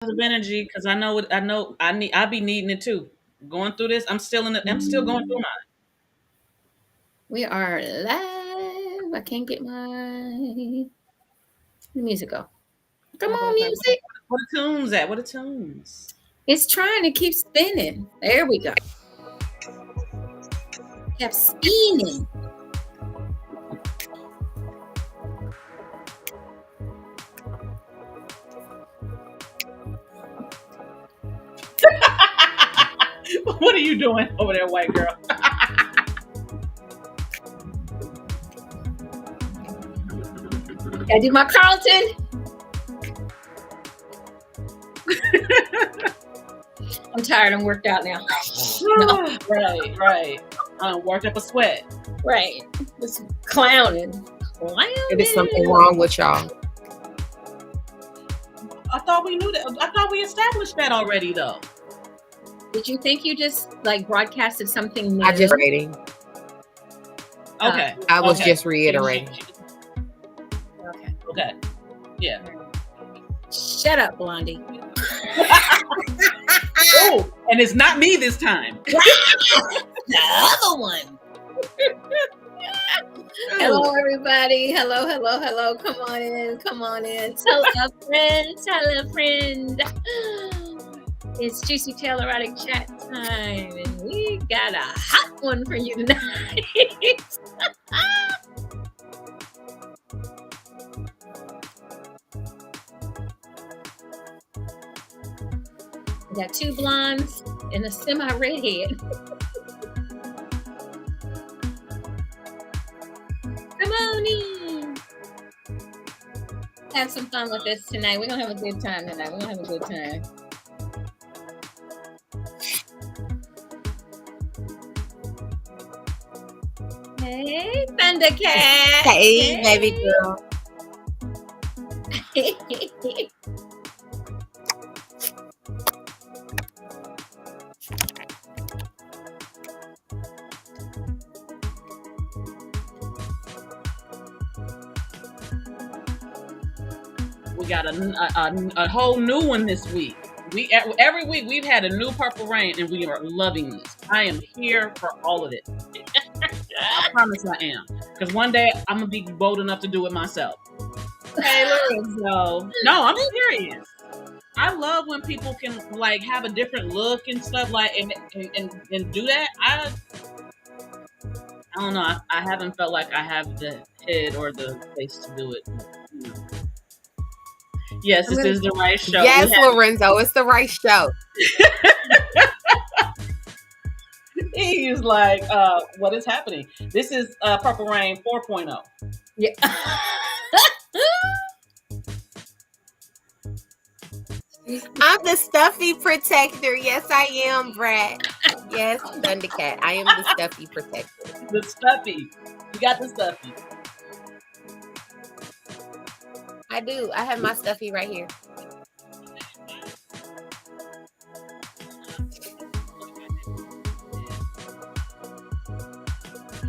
Positive energy because I know what I know. I be needing it too. Going through this, I'm still going through mine. We are live. I can't get my music go. Come on, music. What the tunes at? What the tunes? It's trying to keep spinning. There we go. Kept spinning. What are you doing over there, white girl? Gotta do my Carlton. I'm tired. I'm worked out now. No. Right. Worked up a sweat. Right. Just clowning. It is something wrong with y'all. I thought we knew that. I thought we established that already, though. Did you think you just like broadcasted something new? I just reading. Okay. I was just reiterating. Okay. Yeah. Shut up, Blondie. Oh, and it's not me this time. The other one. Hello, everybody. Hello. Come on in. Tell a friend. It's JewCee Tale Erotic chat time, and we got a hot one for you tonight. We got two blondes and a semi-redhead. Come on in. Have some fun with us tonight. We're going to have a good time tonight. Hey, Thundercat. Hey, baby girl. We got a whole new one this week. Every week we've had a new Purple Rain, and we are loving this. I am here for all of it. I promise I am. Because one day I'm gonna be bold enough to do it myself. Hey, so no, I'm serious. I love when people can like have a different look and stuff like and do that. I don't know. I haven't felt like I have the head or the face to do it. Yes, this is the right show. Yes, Lorenzo, it's the right show. He's like, what is happening? This is Purple Rain 4.0. Yeah. I'm the stuffy protector. Yes, I am, Brad. Yes, Thundercat. I am the stuffy protector. The stuffy. You got the stuffy. I do. I have my stuffy right here.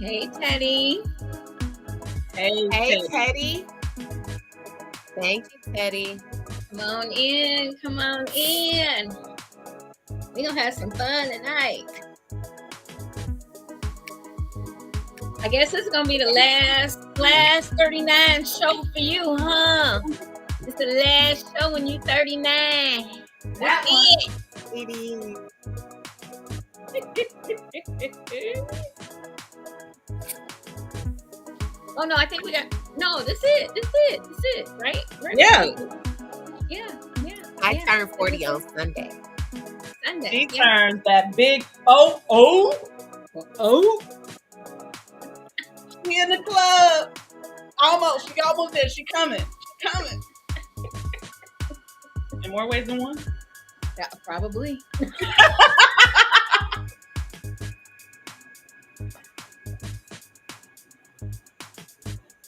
Hey, Teddy. Hey, Teddy. Thank you, Teddy. Come on in. We're going to have some fun tonight. I guess it's going to be the last 39 show for you, huh? It's the last show when you're 39. That It is. Oh, no, I think we got... No, that's it, right? Yeah. Yeah. I turned 40 on Sunday. She turns that big oh. She in the club. Almost. She almost there. She coming. In more ways than one? Yeah, probably.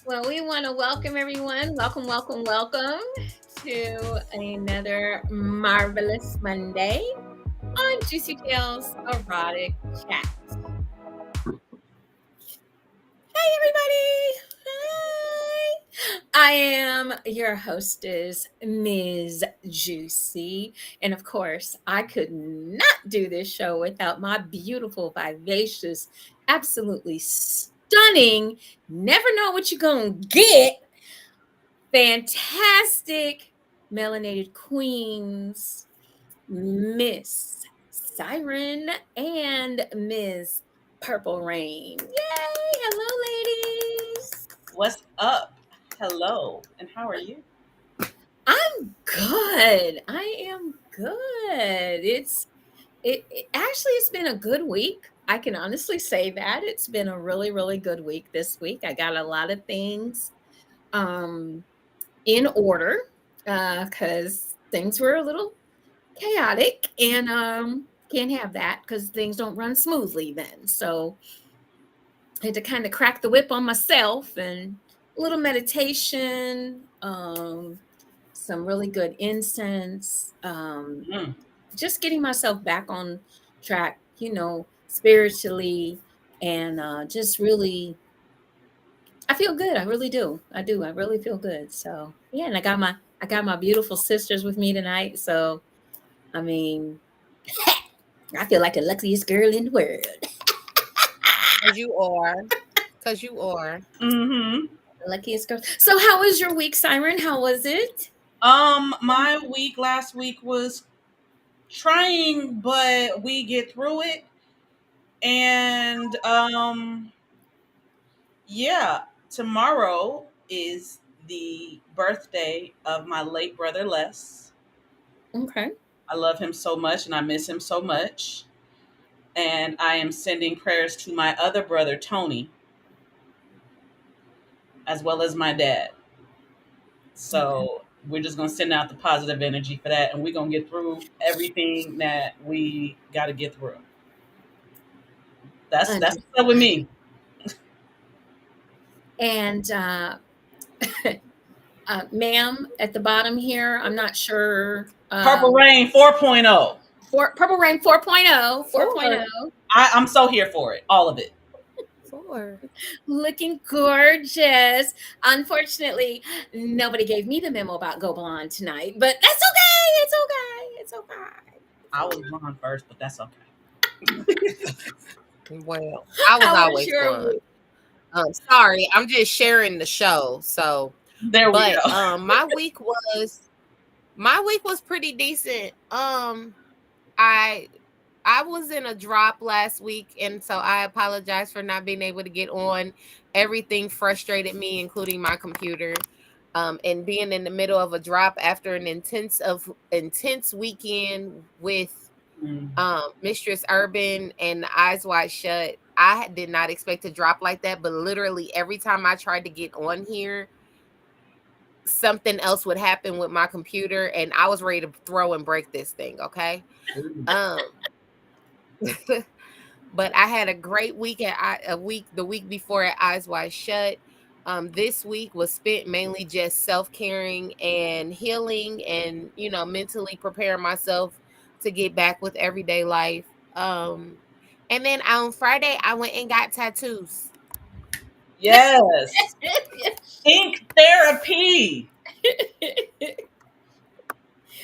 Well, we want to welcome everyone. Welcome to another marvelous Monday on JewCee Tales Erotic Chat. Hey, everybody. Hi. I am your hostess, Ms. JewCee. And of course, I could not do this show without my beautiful, vivacious, absolutely stunning, never know what you're going to get, fantastic, melanated queens, Miss Siren and Ms. Purple Rain. Yay! Hello, ladies. What's up? Hello, and how are you? I'm good. I am good. It actually it's been a good week. I can honestly say that. It's been a really, really good week this week. I got a lot of things um in order because things were a little chaotic and can't have that because things don't run smoothly then. So I had to kind of crack the whip on myself and a little meditation, some really good incense, Mm. just getting myself back on track, spiritually, and just really, I feel good. I really do. I do. I really feel good. So yeah, and I got my beautiful sisters with me tonight. So I mean, I feel like the luckiest girl in the world. Because you are. Because you are. Mm-hmm. The luckiest girl. So how was your week, Siren? How was it? My week last week was trying, but we get through it. And yeah, tomorrow is the birthday of my late brother Les. Okay. I love him so much and I miss him so much. And I am sending prayers to my other brother Tony, as well as my dad. Okay. So we're just gonna send out the positive energy for that, and we're gonna get through everything that we got to get through. That's what's up with Understood. me. And ma'am, at the bottom here, I'm not sure. Purple Rain 4.0. Purple Rain 4.0, Four. 4.0, I'm so here for it, all of it. Four. looking gorgeous. Unfortunately, nobody gave me the memo about Go Blonde tonight, but that's okay. It's okay. It's okay. It's I was okay. blonde first, but that's okay. Well, I was How was always your blonde. week? Sorry, I'm just sharing the show. So, There we but go. my week was pretty decent. I I was in a drop last week, and so I apologize for not being able to get on. Everything frustrated me, including my computer. And being in the middle of a drop after an intense weekend with Mm. Mistress Urban and Eyes Wide Shut. Did not expect to drop like that, but literally every time I tried to get on here, something else would happen with my computer, and I was ready to throw and break this thing. Okay. Um, but I had a great week the week before at Eyes Wide Shut. This week was spent mainly just self-caring and healing and mentally preparing myself to get back with everyday life. And then on Friday I went and got tattoos. Yes, ink therapy.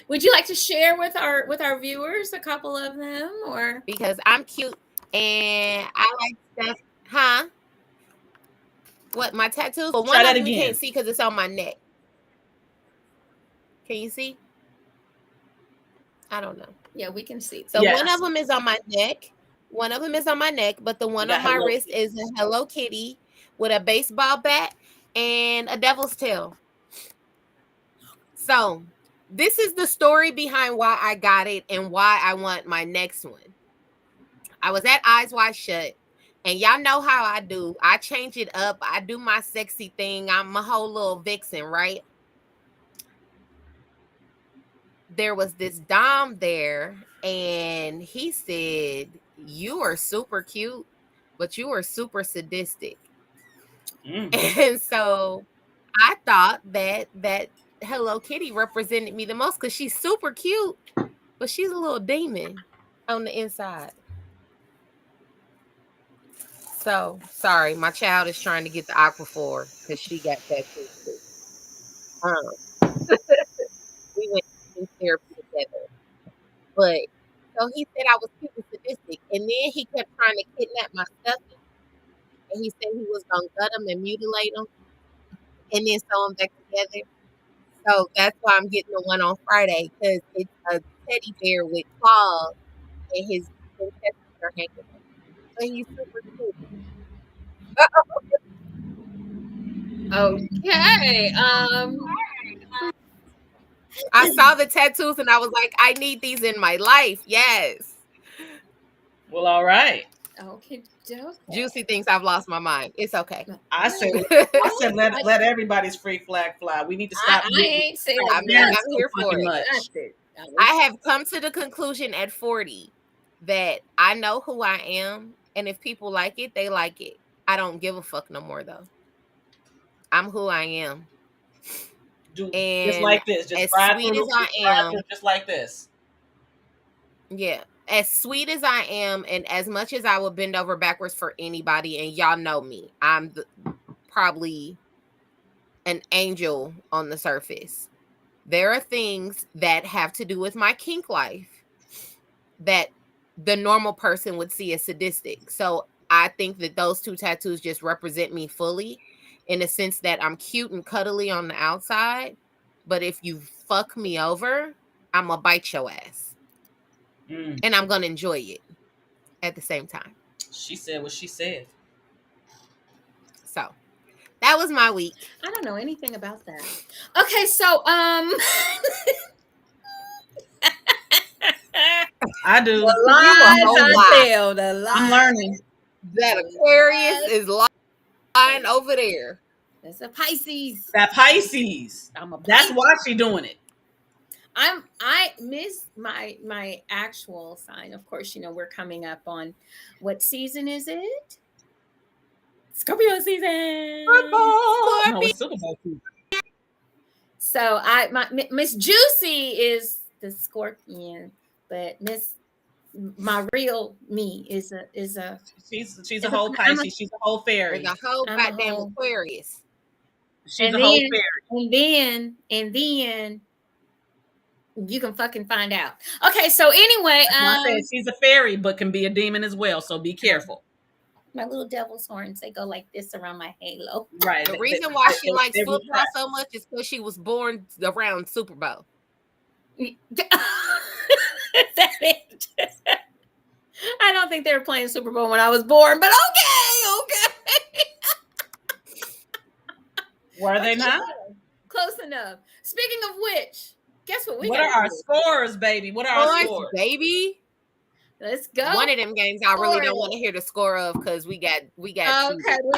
Would you like to share with our viewers a couple of them or Because I'm cute and I like stuff. Huh? What, my tattoos? But Try one of that them you can't again. see because it's on my neck. Can you see? I don't know. yeah, we can see So them. one of Yes, them is on my neck. One of them is on my neck, but the you one got on my Hello wrist Kitty. is a Hello Kitty with a baseball bat and a devil's tail. So this is the story behind why I got it and why I want my next one. I was at Eyes Wide Shut, and y'all know how I do. I change it up. I do my sexy thing. I'm a whole little vixen, right? There was this Dom there, and he said, "You are super cute, but you are super sadistic." Mm. And so I thought that Hello Kitty represented me the most because she's super cute, but she's a little demon on the inside. So sorry, my child is trying to get the aquaphor because she got tattoos too. We went in therapy together. But so he said I was super sadistic, and then he kept trying to kidnap my stuffy, and he said he was gonna gut him and mutilate him, and then sew him back together. So that's why I'm getting the one on Friday because it's a teddy bear with claws, and his intestines are hanging out. But he's super cute. Okay. I saw the tattoos and I was like, I need these in my life. Yes. Well, all right. Okay. JewCee thinks I've lost my mind. It's okay. I said let everybody's free flag fly. We need to stop. I ain't saying I'm that. here for it. Much. I have come to the conclusion at 40 that I know who I am, and if people like it, they like it. I don't give a fuck no more though. I'm who I am. And just like this, just as ride sweet through, as I am, just like this. Yeah, as sweet as I am, and as much as I would bend over backwards for anybody, and y'all know me, I'm probably an angel on the surface. There are things that have to do with my kink life that the normal person would see as sadistic. So I think that those two tattoos just represent me fully, in the sense that I'm cute and cuddly on the outside, but if you fuck me over, I'm gonna bite your ass. And I'm gonna enjoy it at the same time. She said what she said. So that was my week. I don't know anything about that. Okay, so I do. The lies I'm learning. That Aquarius is lying over there. That's a Pisces. That Pisces. That's why she doing it. I miss my actual sign. Of course, we're coming up on what season is it? Scorpio season. No, it's Super Bowl season. So Miss JewCee is the Scorpion, but my real me is a she's a whole Pisces. She's a whole fairy. There's a whole goddamn Aquarius. She's a whole fairy. And then you can fucking find out. Okay, so anyway, I said she's a fairy, but can be a demon as well. So be careful. My little devil's horns, they go like this around my halo. Right. The reason why she likes football so much is because she was born around Super Bowl. That it. I don't think they were playing Super Bowl when I was born, but okay. Were they not? Close enough. Speaking of which, guess what What are our scores, baby? What are our scores, baby? Let's go. One of them games I really don't want to hear the score of because we got. Okay, we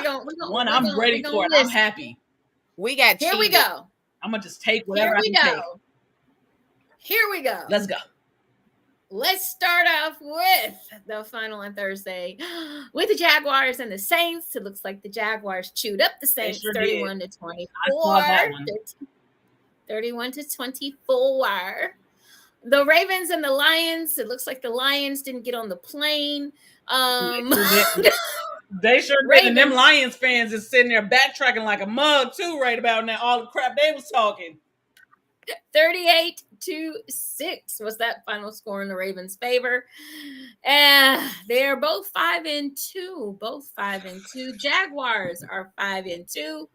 don't. One I'm ready for it. I'm happy. We got. Here we go. I'm gonna just take whatever I can take. Here we go. Let's go. Let's start off with the final on Thursday with the Jaguars and the Saints. It looks like the Jaguars chewed up the Saints 31 to 24. I saw that one. 31 to 24. The Ravens and the Lions. It looks like the Lions didn't get on the plane. They sure did. And them Lions fans is sitting there backtracking like a mug too, right about now. All the crap they was talking. 38 to 6 was that final score in the Ravens' favor. They're both 5-2. Both 5-2. Jaguars are 5-2.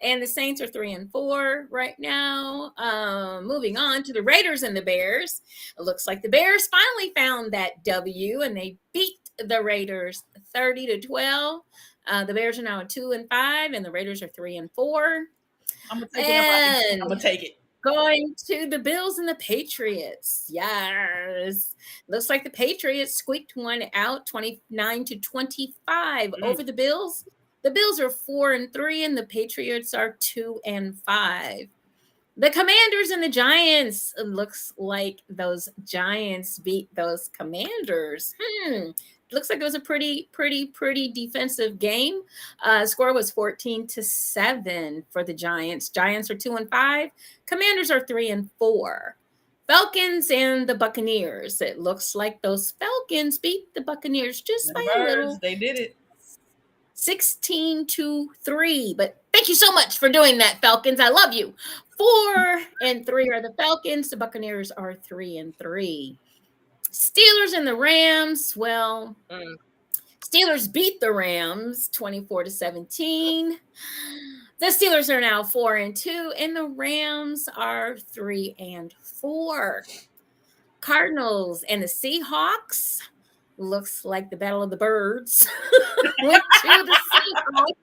And the Saints are 3-4 right now. Moving on to the Raiders and the Bears. It looks like the Bears finally found that W, and they beat the Raiders 30-12. The Bears are now at 2-5, and the Raiders are 3-4. I'm gonna take it. Going to the Bills and the Patriots. Yes. Looks like the Patriots squeaked one out 29 to 25 over the Bills. The Bills are 4-3 and the Patriots are 2-5. The Commanders and the Giants. It looks like those Giants beat those Commanders. Looks like it was a pretty defensive game. Score was 14-7 for the Giants. Giants are 2-5. Commanders are 3-4. Falcons and the Buccaneers. It looks like those Falcons beat the Buccaneers just by a little. They did it. 16-3. But thank you so much for doing that, Falcons. I love you. 4-3 are the Falcons. The Buccaneers are 3-3. Steelers and the Rams. Well, Steelers beat the Rams 24-17. The Steelers are now 4-2, and the Rams are 3-4. Cardinals and the Seahawks. Looks like the Battle of the Birds went to the Seahawks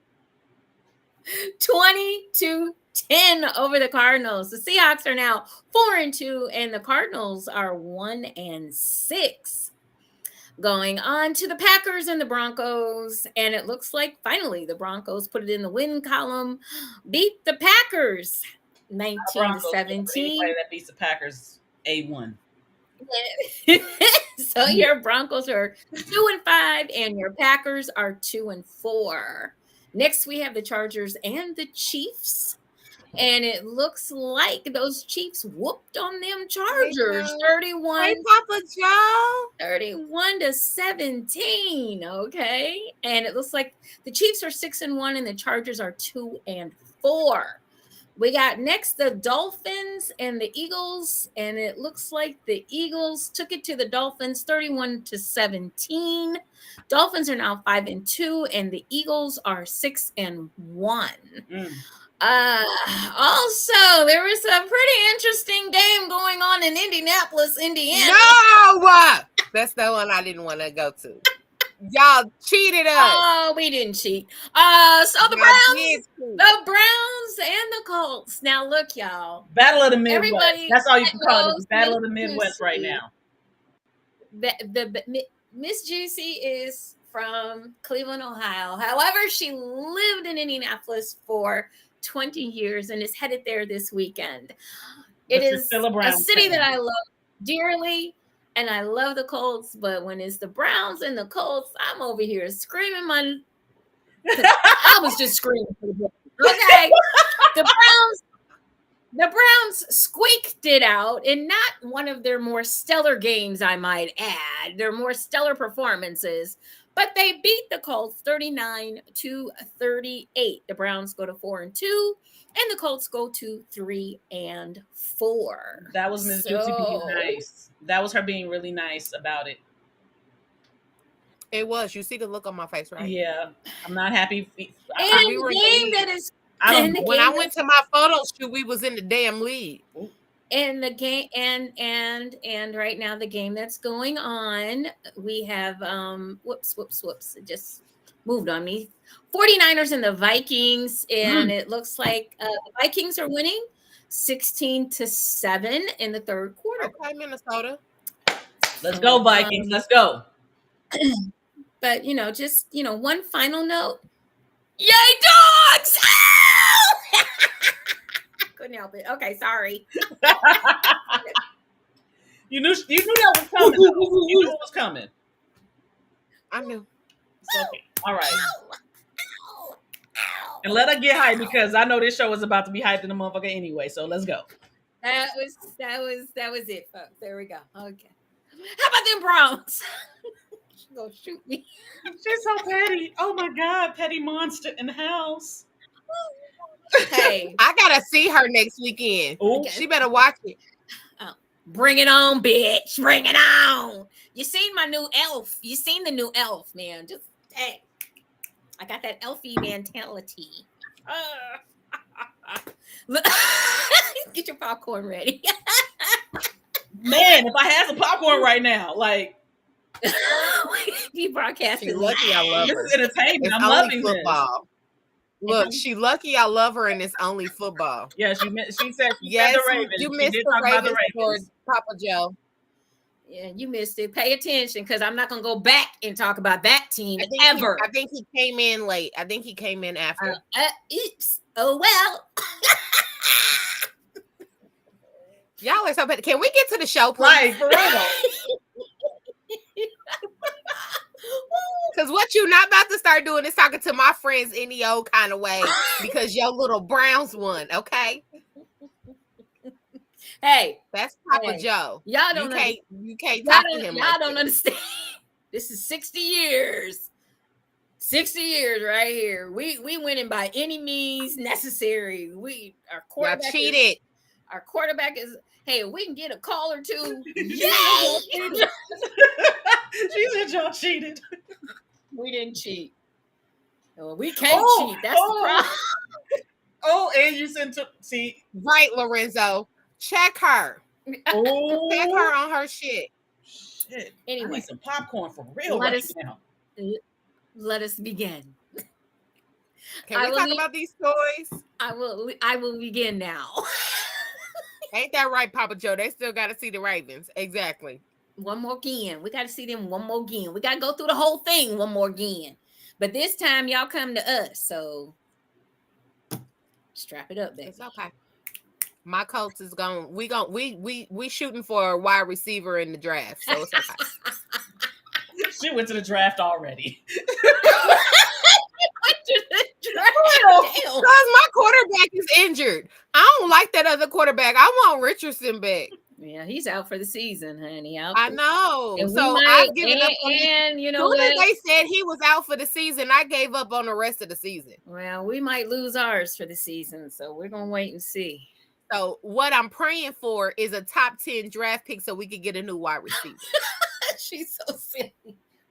20-10 over the Cardinals. The Seahawks are now 4-2, and the Cardinals are 1-6. Going on to the Packers and the Broncos, and it looks like finally the Broncos put it in the win column, beat the Packers 19-17. Anybody that beats the Packers, A1. So your Broncos are 2-5, and your Packers are 2-4. Next, we have the Chargers and the Chiefs. And it looks like those Chiefs whooped on them Chargers 31-17. Okay. And it looks like the Chiefs are 6-1 and the Chargers are 2-4. We got next the Dolphins and the Eagles. And it looks like the Eagles took it to the Dolphins 31-17. Dolphins are now 5-2, and the Eagles are 6-1. Also, there was a pretty interesting game going on in Indianapolis, Indiana. No! That's the one I didn't want to go to. Y'all cheated us. Oh, we didn't cheat. So the Browns and the Colts. Now look, y'all. Battle of the Midwest. That's all you can call it. Battle of the Midwest right now. Miss JewCee is from Cleveland, Ohio. However, she lived in Indianapolis for 20 years and is headed there this weekend. It is a city that I love dearly, and I love the Colts, but when it's the Browns and the Colts, I'm over here screaming I was just screaming. Okay. The Browns squeaked it out in not one of their more stellar games, I might add. Their more stellar performances. But they beat the Colts 39-38. The Browns go to 4-2, and the Colts go to 3-4. That was Miss JewCee being nice. That was her being really nice about it. It was. You see the look on my face, right? Yeah, I'm not happy. When I went to my photo shoot, we was in the damn lead. And the game and right now the game that's going on, we have whoops, it just moved on me. 49ers and the Vikings, and it looks like the Vikings are winning 16-7 in the third quarter. Okay, Minnesota. Let's go, Vikings. Let's go. But just one final note. Yay, dogs! Couldn't help it. Okay, sorry. You knew that was coming. You knew it was coming. I knew. Okay. All right. And let her get hyped, because I know this show is about to be hyped in the motherfucker anyway. So let's go. That was it, folks. There we go. Okay. How about them Browns? She's gonna shoot me. She's so petty. Oh my God, petty monster in the house. Hey, I gotta see her next weekend. Ooh. She better watch it. Bring it on, bitch. Bring it on. You seen my new elf? You seen the new elf, man? Just hey, I got that elfy mentality. Get your popcorn ready. Man, if I had some popcorn right now, like you broadcasting. She's lucky I love her. This is entertainment. I'm loving football. This. Look, she lucky I love her, and it's only football. Yeah, she said yes, the Ravens. You missed the Ravens for Papa Joe. Yeah, you missed it. Pay attention, because I'm not gonna go back and talk about that team ever. I think he came in late. I think he came in after. Oops. Oh well. Y'all are so bad. Can we get to the show, please? Right, for real. Because what you not about to start doing is talking to my friends any old kind of way, because your little Browns won, okay? Hey, that's Papa Joe. Y'all don't you can't talk to him. Y'all don't understand. This is 60 years. 60 years right here. We winning by any means necessary. We are quarterback. Y'all cheated. Our quarterback is, hey, we can get a call or two. She Yay! said y'all cheated. We didn't cheat. Well, we can't cheat. That's the problem. Oh, and you sent to see. Right, Lorenzo. Check her. Oh, Check her on her shit. shit. Anyway. I need some popcorn for real Let right us- now. Let us begin. Can we talk about these toys? I will begin now. Ain't that right, Papa Joe? They still got to see the Ravens. Exactly. One more again. We got to see them one more again. We got to go through the whole thing one more again. But this time, y'all come to us. So strap it up, baby. It's okay. My Colts is going. We shooting for a wide receiver in the draft. So it's okay. She went to the draft already. Because my quarterback is injured. I don't like that other quarterback. I want Richardson back. Yeah, he's out for the season, honey. I know. And so might, I've given up on and you know what? what? They said he was out for the season. I gave up on the rest of the season. Well, we might lose ours for the season, so we're gonna wait and see. So what I'm praying for is a top 10 draft pick so we could get a new wide receiver. She's so silly.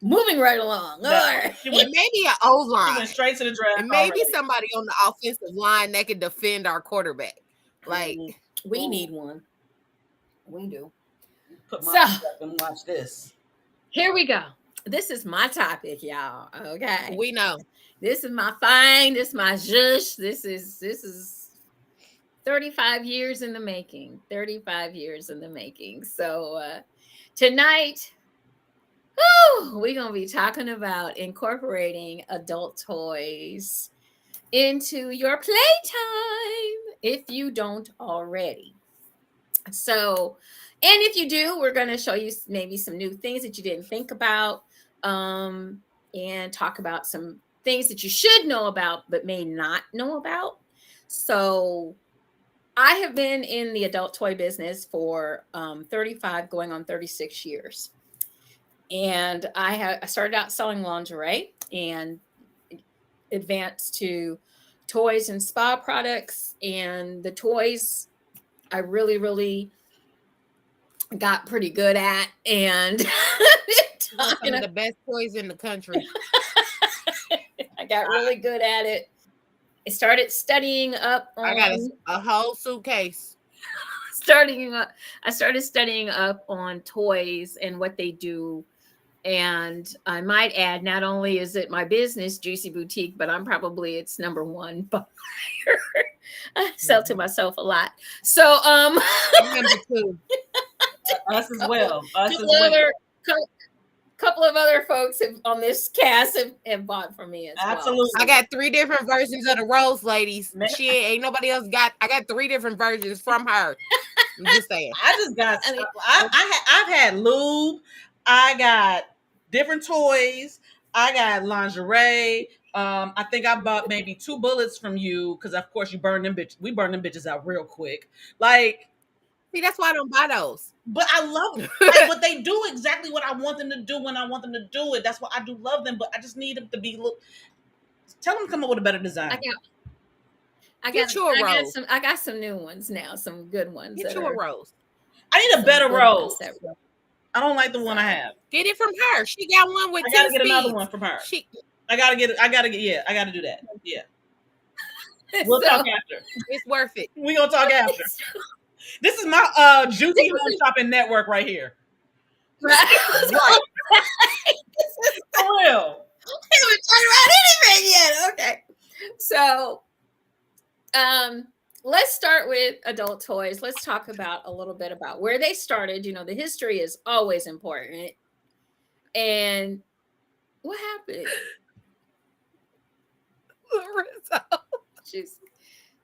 Moving right along. All right. Maybe an O She line. went straight to the draft. And maybe already. somebody on the offensive line that can defend our quarterback. Like we need one. We do. Put my So- feet up and watch this. Here we go. This is my topic, y'all. Okay. we know. This is my fine. This is my zhush. This is 35 years in the making. 35 years in the making. So tonight, we're going to be talking about incorporating adult toys into your playtime if you don't already. So, and if you do, we're going to show you maybe some new things that you didn't think about, and talk about some things that you should know about but may not know about. So I have been in the adult toy business for 35 going on 36 years. And I started out selling lingerie and advanced to toys and spa products. And the toys I really, really got pretty good at. And Some of the best toys in the country. I got really good at it. I started studying up on, I got a whole suitcase. I started studying up on toys and what they do. And I might add, not only is it my business, JewCee Boutique, but I'm probably its number one buyer. I sell to myself a lot. So Number 2. Us as well. Couple of other folks on this cast have bought from me as Absolutely. well. I got 3 different versions of the rose, ladies. She ain't nobody else got. I got 3 different versions from her. I'm just saying. I just got. I've had lube. I got different toys. I got lingerie. I think I bought maybe 2 bullets from you because, of course, you burn them bitches. We burn them bitches out real quick. Like, See, that's why I don't buy those. but I love them. Like, but they do exactly what I want them to do when I want them to do it. That's why I do love them. But I just need them to be. Tell them to come up with a better design. I got some new ones now, some good ones. Get you a rose. I need a better rose. I don't like the one I have. Get it from her. She got one with. I gotta 10 get another speeds. one from her. She, I gotta get. Yeah, I gotta do that. Yeah. We'll talk after. it's worth it. We gonna talk after. This is my JewCee home shopping network right here. Right. For real. We haven't talked about anything yet. Okay. So let's start with adult toys. Let's talk about a little bit about where they started. You know, the history is always important. And what happened?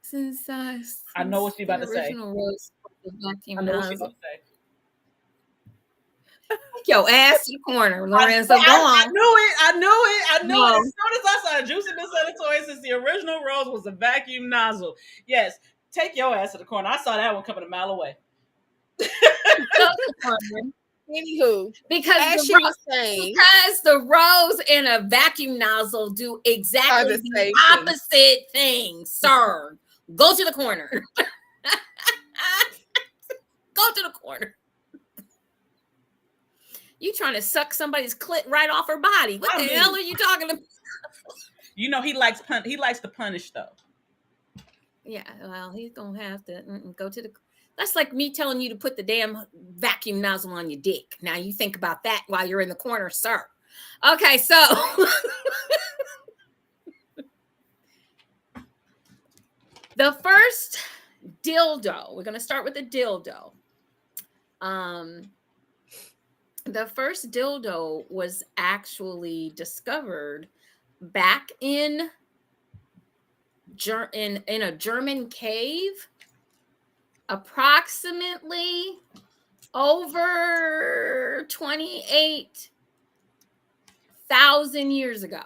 Since I know what she's about to say. original rose was the vacuum I know what she's nozzle. about to say. Take your ass to the corner, Lorenzo. Go I on. knew it. I knew No. it. As soon as I saw JewCee been selling toys since the original rose was a vacuum nozzle. Yes. Take your ass to the corner. I saw that one coming a mile away. Anywho, Because as the she ro- was saying, because the rose and a vacuum nozzle do exactly Are the the same opposite thing, sir. Go to the corner. Go to the corner. You trying to suck somebody's clit right off her body. What the hell are you talking about? You know he likes to punish though. Yeah, well, he's gonna have to go to the. That's like me telling you to put the damn vacuum nozzle on your dick. Now you think about that while you're in the corner, sir. Okay, so the first dildo. We're gonna start with the dildo. The first dildo was actually discovered back in a German cave, approximately over 28,000 years ago.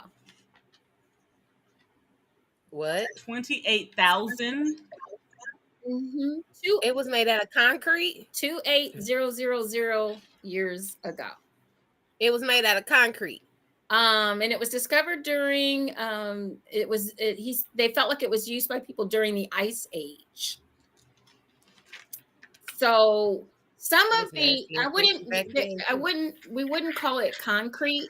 What? 28,000. Mm-hmm. It was made out of concrete. 28,000 years ago. It was made out of concrete. And it was discovered during they felt like it was used by people during the Ice Age. So some of the we wouldn't call it concrete,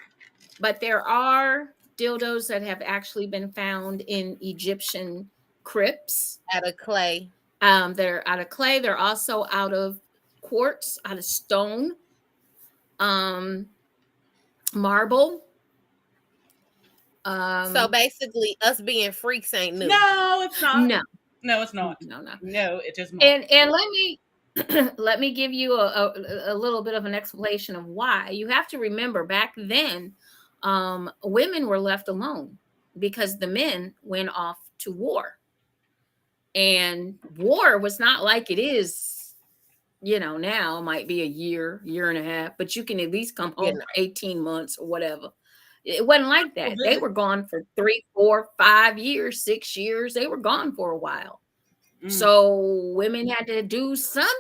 but there are dildos that have actually been found in Egyptian crypts out of clay. They're out of clay. They're also out of quartz, out of stone, marble. So basically, us being freaks ain't new. No, it's not. No, it's not. No, it just. And let me give you a little bit of an explanation of why. You have to remember back then, women were left alone because the men went off to war. And war was not like it is, now. It might be a year and a half, but you can at least come home for 18 months or whatever. It wasn't like that. They were gone for 3, 4, 5 years, 6 years. They were gone for a while. So women had to do something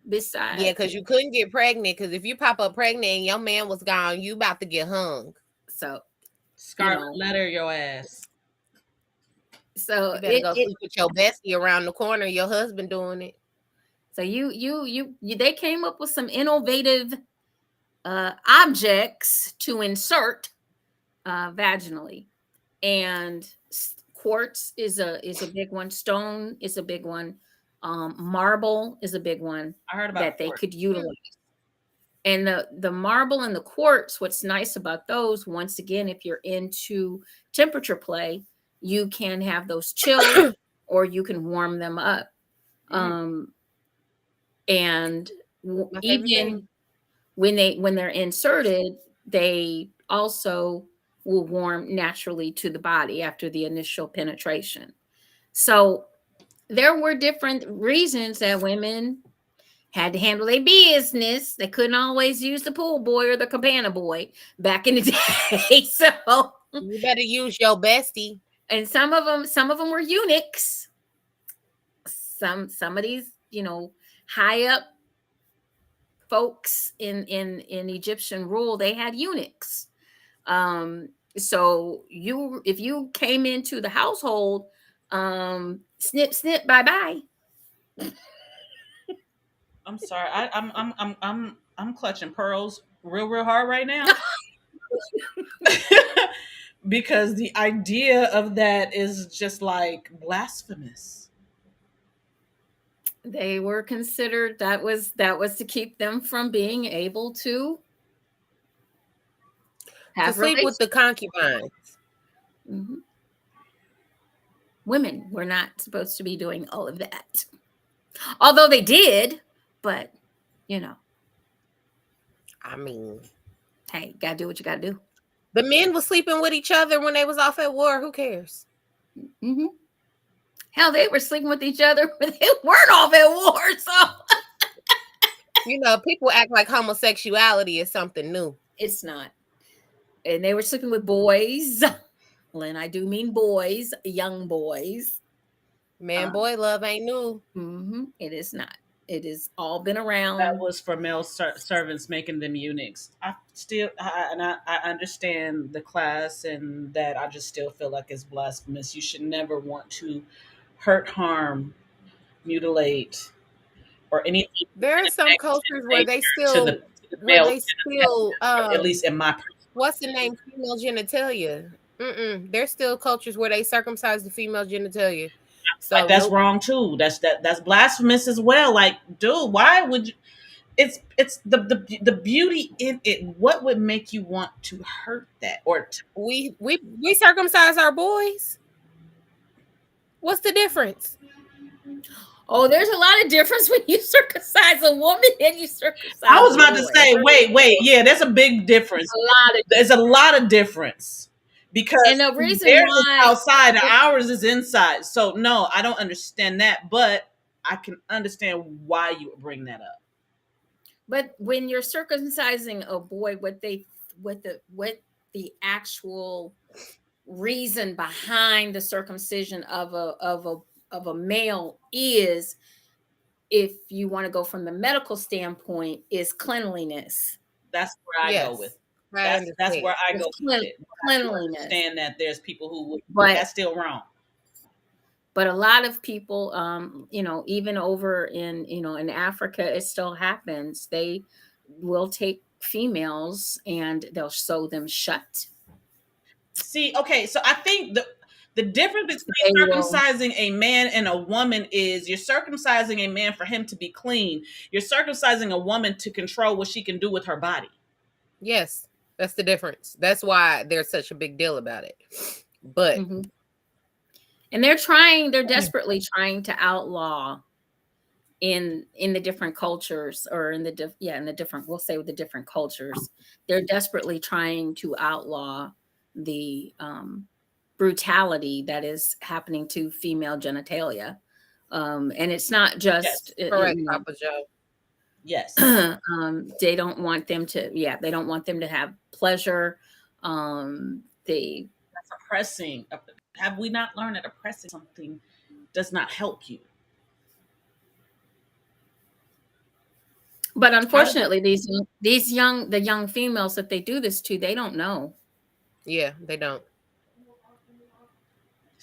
besides. Yeah, because you couldn't get pregnant. Because if you pop up pregnant and your man was gone, you about to get hung. So Scarlet letter your ass. So you better go sleep with your bestie around the corner. Your husband doing it. So they came up with some innovative objects to insert vaginally, and quartz is a big one. Stone is a big one. Marble is a big one. I heard about that they could utilize. And the marble and the quartz, what's nice about those, once again, if you're into temperature play, you can have those chilled or you can warm them up. And even when they're inserted, they also will warm naturally to the body after the initial penetration. So there were different reasons that women had to handle their business. They couldn't always use the pool boy or the cabana boy back in the day. So you better use your bestie. And some of them were eunuchs. Some of these, high up folks in Egyptian rule, they had eunuchs. So if you came into the household, snip snip, bye bye. I'm sorry. I'm clutching pearls real hard right now. Because the idea of that is just like blasphemous. They were considered, that was to keep them from being able to sleep with the concubines. Mm-hmm. Women were not supposed to be doing all of that. Although they did, but I mean, hey, gotta do what you gotta do. The men were sleeping with each other when they was off at war. Who cares? Mm-hmm. Hell, they were sleeping with each other when they weren't off at war. So, people act like homosexuality is something new. It's not. And they were sleeping with boys. Well, and I do mean boys, young boys. Man-boy love ain't new. Mm-hmm. It is not. It has all been around. That was for male servants, making them eunuchs. I understand the class, and that I just still feel like it's blasphemous. You should never want to hurt, harm, mutilate or anything There are some cultures where they to the male still at least in my what's the name, female genitalia. There's still cultures where they circumcise the female genitalia. like So that's nope. wrong too. That's blasphemous as well. Like, dude, why would you? It's the beauty in it. What would make you want to hurt that or We circumcise our boys. What's the difference? Oh, there's a lot of difference when you circumcise a woman and you circumcise I was a about to boy. say, wait, yeah, there's a big difference. There's a lot of difference because And the reason theirs is why, outside and ours is inside. So no, I don't understand that, but I can understand why you would bring that up. but when you're circumcising a boy, what the actual reason behind the circumcision of a male is, if you want to go from the medical standpoint, is cleanliness. That's where I go with. That's where I go with it. Cleanliness. I understand that there's people who would, But that's still wrong. But a lot of people, even over in Africa, it still happens. They will take females and they'll sew them shut. See, okay, so I think the difference They between will. circumcising a man and a woman is you're circumcising a man for him to be clean. You're circumcising a woman to control what she can do with her body. Yes, that's the difference. That's why there's such a big deal about it. But Mhm. And they're desperately trying to outlaw in the different cultures, or in the different, we'll say with the different cultures, they're desperately trying to outlaw the brutality that is happening to female genitalia. And it's not just correct, Papa Joe. Yes. They don't want them to have pleasure. That's oppressing. Have we not learned that oppressing something does not help you? But unfortunately, the young females that they do this to, they don't know. Yeah, they don't.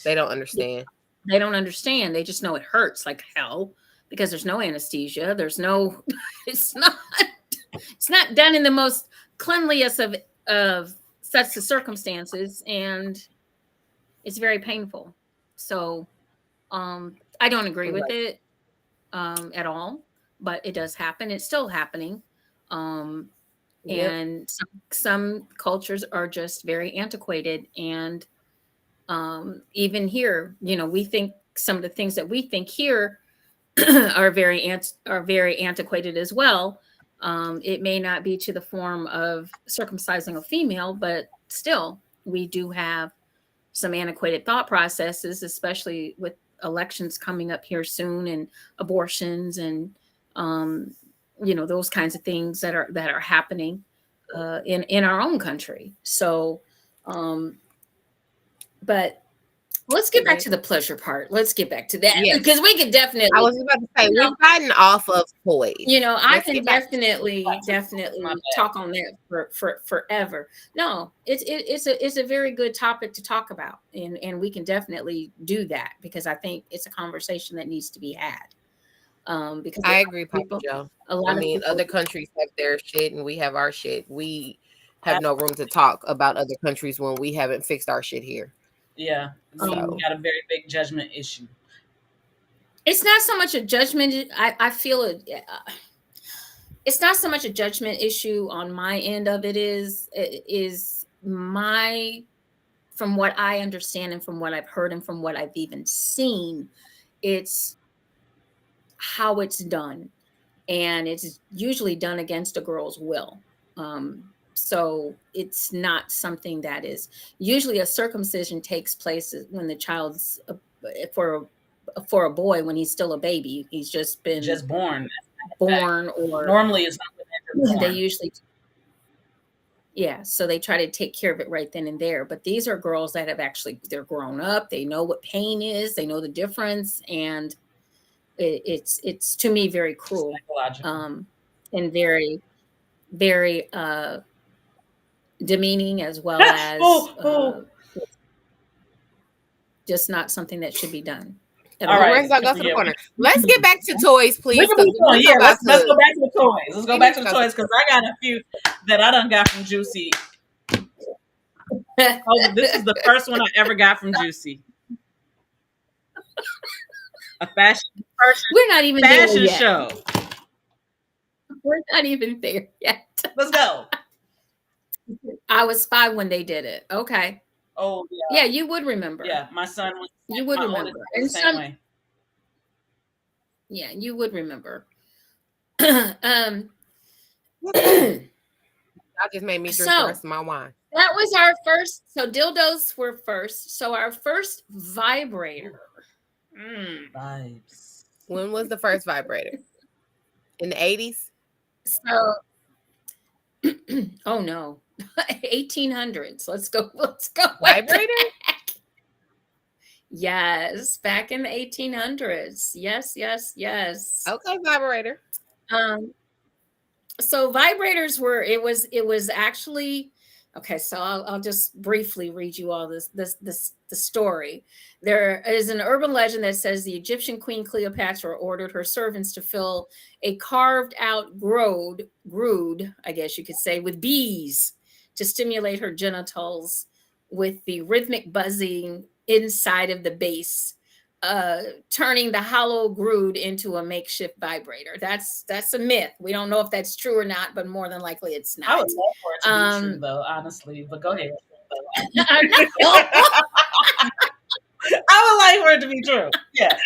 They don't understand. They don't understand. They just know it hurts like hell because there's no anesthesia. There's no. It's not done in the most cleanliest of sets of circumstances, and it's very painful. So, I don't agree with it at all, but it does happen. It's still happening. And some cultures are just very antiquated. And even here, we think some of the things that we think here are very antiquated as well. It may not be to the form of circumcising a female, but still, we do have some antiquated thought processes, especially with elections coming up here soon, and abortions, and those kinds of things that are happening in our own country. So, but let's get back to the pleasure part. Let's get back to that, because we can definitely. I was about to say, we've gotten off of toys. I can definitely talk on that for forever. No, it's a very good topic to talk about, and we can definitely do that, because I think it's a conversation that needs to be had. Because I agree, Papa Joe. Other countries have their shit and we have our shit. We have no room to talk about other countries when we haven't fixed our shit here. Yeah, we got a very big judgment issue. It's not so much a judgment. I feel it. It's not so much a judgment issue on my end of it. Is from what I understand and from what I've heard and from what I've even seen, it's how it's done, and it's usually done against a girl's will. So it's not something that is usually a circumcision takes place when the child's for a boy, when he's still a baby. He's just born, or normally it's not. They usually, so they try to take care of it right then and there. But these are girls that they're grown up. They know what pain is. They know the difference, and it's to me very cruel, and very, very demeaning, as well as just not something that should be done. At All all. right. Where's I go to the Yeah, corner? Let's get back to toys, please. we can 'cause move on. we're Yeah, about let's to- go back to the toys. Let's go We back need to to the go toys because I got a few that I done got from JewCee. Oh, this is the first one I ever got from JewCee. A We're not even there fashion yet. show. We're not even there yet. Let's go. I was 5 when they did it. Okay. Oh Yeah, you would remember. yeah. My son was. You would my remember. oldest And was the same some, way. yeah, you would remember. Y'all just made me drink the So rest of my wine. that was our first. So dildos were first. So our first vibrator. Vibes. When was the first vibrator? In the 80s? So, oh no, 1800s. Let's go. Let's go. Vibrator? Yes, back in the 1800s. Yes, yes, yes. Okay, vibrator. So vibrators were. It was actually okay. So I'll just briefly read you all the story. There is an urban legend that says the Egyptian queen Cleopatra ordered her servants to fill a carved out grood, I guess you could say, with bees to stimulate her genitals with the rhythmic buzzing inside of the base, turning the hollow grood into a makeshift vibrator. That's a myth. We don't know if that's true or not, but more than likely it's not. I would love for it to be true, though, honestly. But go ahead. I would like for it to be true. Yeah.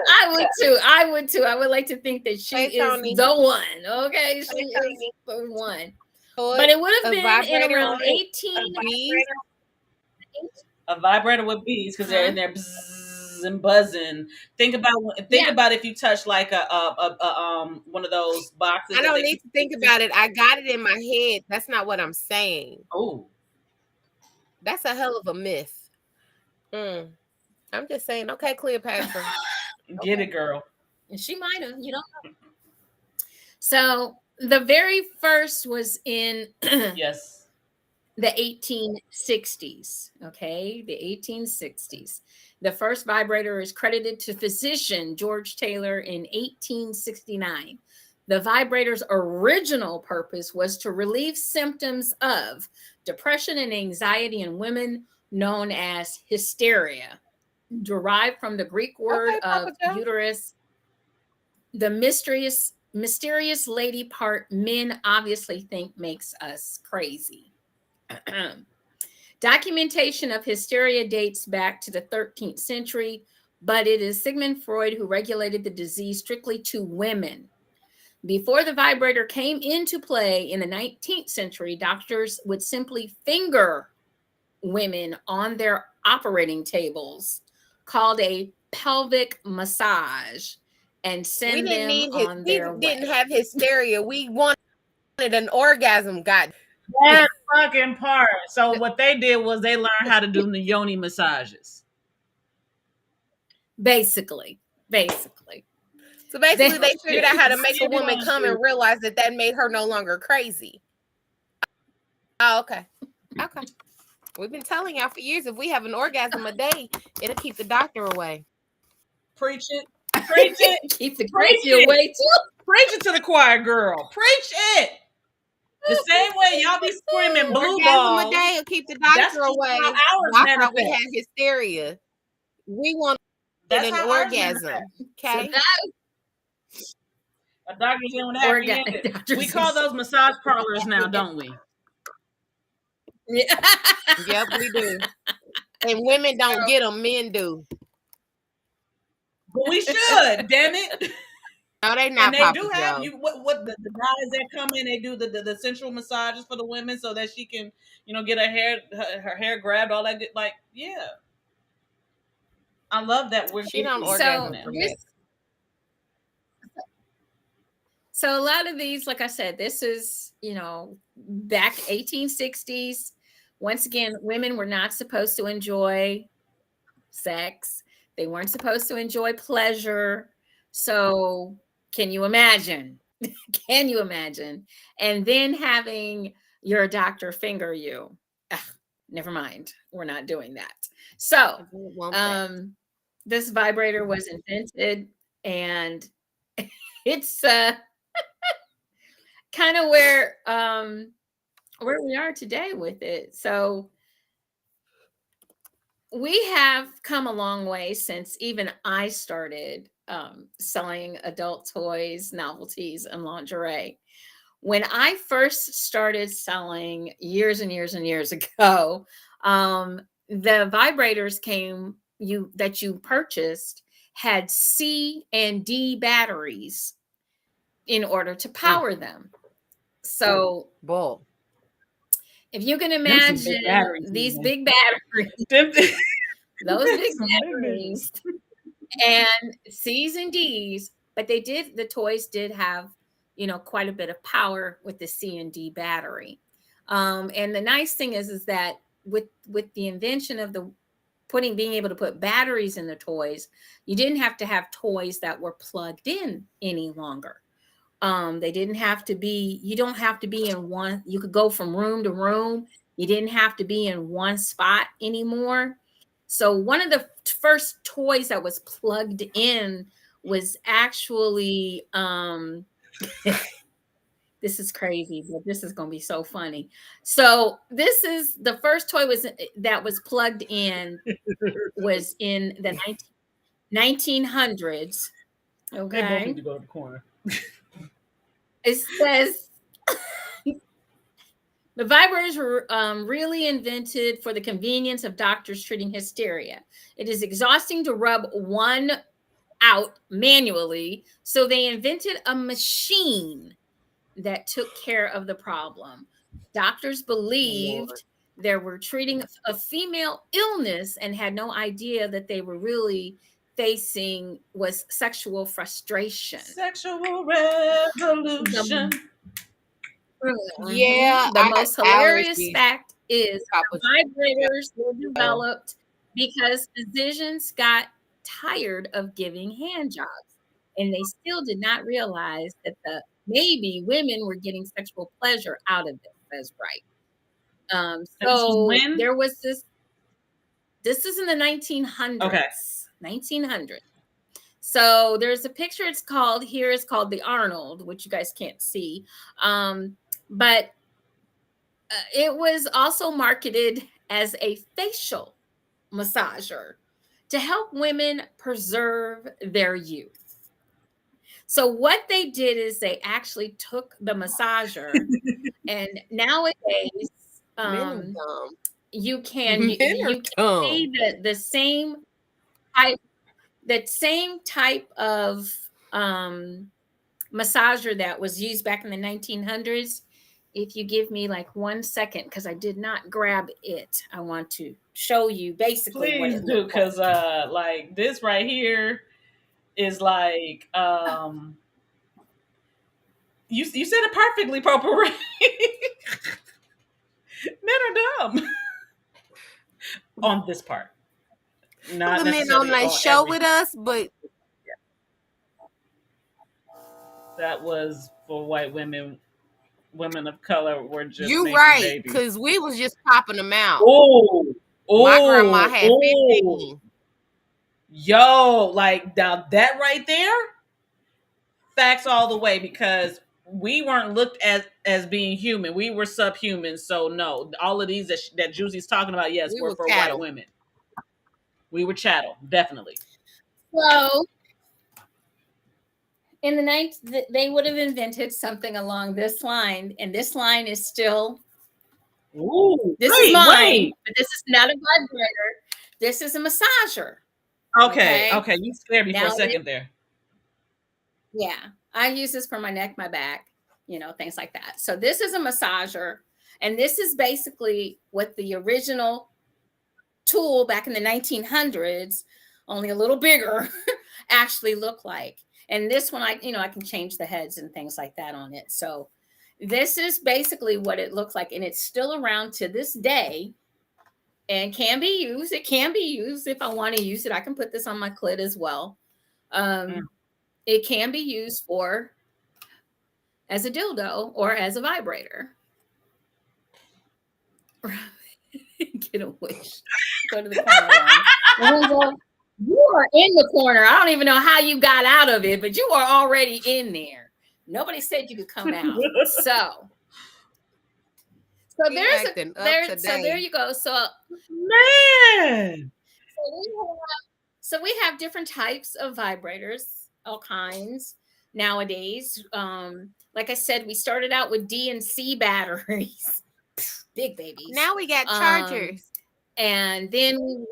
I would too. I would too. I would like to think that she Hey, is Tony. the one. Okay, she is the one. But it would have been in around 18. A vibrator with bees because they're in there bzzz and buzzing. Think about if you touch like a one of those boxes. I don't need to think about it. I got it in my head. That's not what I'm saying. Oh, that's a hell of a myth. I'm just saying. Okay, Cleopatra, get it, girl. And she might have. You don't know. So the very first was in yes. The 1860s, okay? The 1860s. The first vibrator is credited to physician George Taylor in 1869. The vibrator's original purpose was to relieve symptoms of depression and anxiety in women, known as hysteria, derived from the Greek word of uterus. The mysterious lady part men obviously think makes us crazy. Documentation of hysteria dates back to the 13th century, but it is Sigmund Freud who regulated the disease strictly to women. Before the vibrator came into play in the 19th century, doctors would simply finger women on their operating tables, called a pelvic massage, and send them on their way. We didn't have hysteria. We wanted an orgasm, God. That fucking part. So what they did was they learned how to do the yoni massages. Basically. So basically, they figured out how to make a woman come and realize that made her no longer crazy. Oh, okay. We've been telling y'all for years, if we have an orgasm a day, it'll keep the doctor away. Preach it. Preach it. Keep the crazy away too. Preach it to the choir, girl. Preach it. The same way y'all be screaming blue balls. A day will keep the doctor away. That's how we had hysteria. We want an orgasm. Okay. So a doctor's doing that. We call those massage parlors now, don't we? Yeah. Yep, we do. And women don't get them, men do. But we should, damn it. No, they not. And they do have you. What the guys that come in, they do the sensual massages for the women so that she can, get her hair grabbed, all that. Like, yeah, I love that we're she don't orgasm now. So a lot of these, like I said, this is back 1860s. Once again, women were not supposed to enjoy sex. They weren't supposed to enjoy pleasure. So can you imagine? Can you imagine? And then having your doctor finger you. Never mind. We're not doing that. So, this vibrator was invented, and it's kind of where we are today with it. So we have come a long way since even I started selling adult toys, novelties, and lingerie. When I first started selling years and years and years ago, the vibrators that you purchased had C and D batteries in order to power them. So Bull. if you can Them some big imagine batteries, these man. big batteries, Them- those big some big batteries, and C's and D's, but the toys did have, quite a bit of power with the C and D battery. And the nice thing is that with the invention of being able to put batteries in the toys, you didn't have to have toys that were plugged in any longer. They didn't have to be, you don't have to be in one, you could go from room to room. You didn't have to be in one spot anymore. So one of the first toys that was plugged in was actually this is crazy, but this is going to be so funny. So this is the first toy that was plugged in was in the 1900s. They both Okay. need to go to the corner. It says the vibrators were really invented for the convenience of doctors treating hysteria. It is exhausting to rub one out manually, so they invented a machine that took care of the problem. Doctors believed they were treating a female illness and had no idea that they were really facing was sexual frustration. Sexual revolution. Yeah, The I most got hilarious allergies. fact is Top of- vibrators were developed because physicians got tired of giving hand jobs, and they still did not realize that maybe women were getting sexual pleasure out of this. That's right. This was So when? there was this. This is in the 1900s. Okay. 1900s. So there's a picture. It's called the Arnold, which you guys can't see, but it was also marketed as a facial massager to help women preserve their youth. So what they did is they actually took the massager, and nowadays Men are dumb. you can Men are you can see dumb. the same type of massager that was used back in the 1900s. If you give me like 1 second, because I did not grab it, I want to show you basically what Please it do, looked like. because like this right here is like you said it perfectly, Potpourri. Men are dumb on this part. Not The men necessarily on that on show everything. with us, but That was for white women. Women of color were just you making right, babies. because we was just popping them out. Oh, My grandma had oh, 15. yo, like now that right there, facts all the way, because we weren't looked at as being human. We were subhuman. So no, all of these that JewCee's talking about, yes, We were were for cattle. white women. We were chattel, definitely. So in the night, they would have invented something along this line, and this line is still. Ooh, This is mine, but this is not a vibrator. This is a massager. Okay, you scared me for a second there. Yeah, I use this for my neck, my back, things like that. So this is a massager, and this is basically what the original tool back in the 1900s, only a little bigger, actually looked like. And this one, I can change the heads and things like that on it. So this is basically what it looks like, and it's still around to this day and can be used. It can be used if I want to use it. I can put this on my clit as well. It can be used as a dildo or as a vibrator. Get a wish. Go to the corner line. You are in the corner. I don't even know how you got out of it, but you are already in there. Nobody said you could come out. So He there's a acting up there. So there today. you go. Man. So we have different types of vibrators, all kinds nowadays. Like I said, we started out with D and C batteries, big babies. Now we got chargers. And then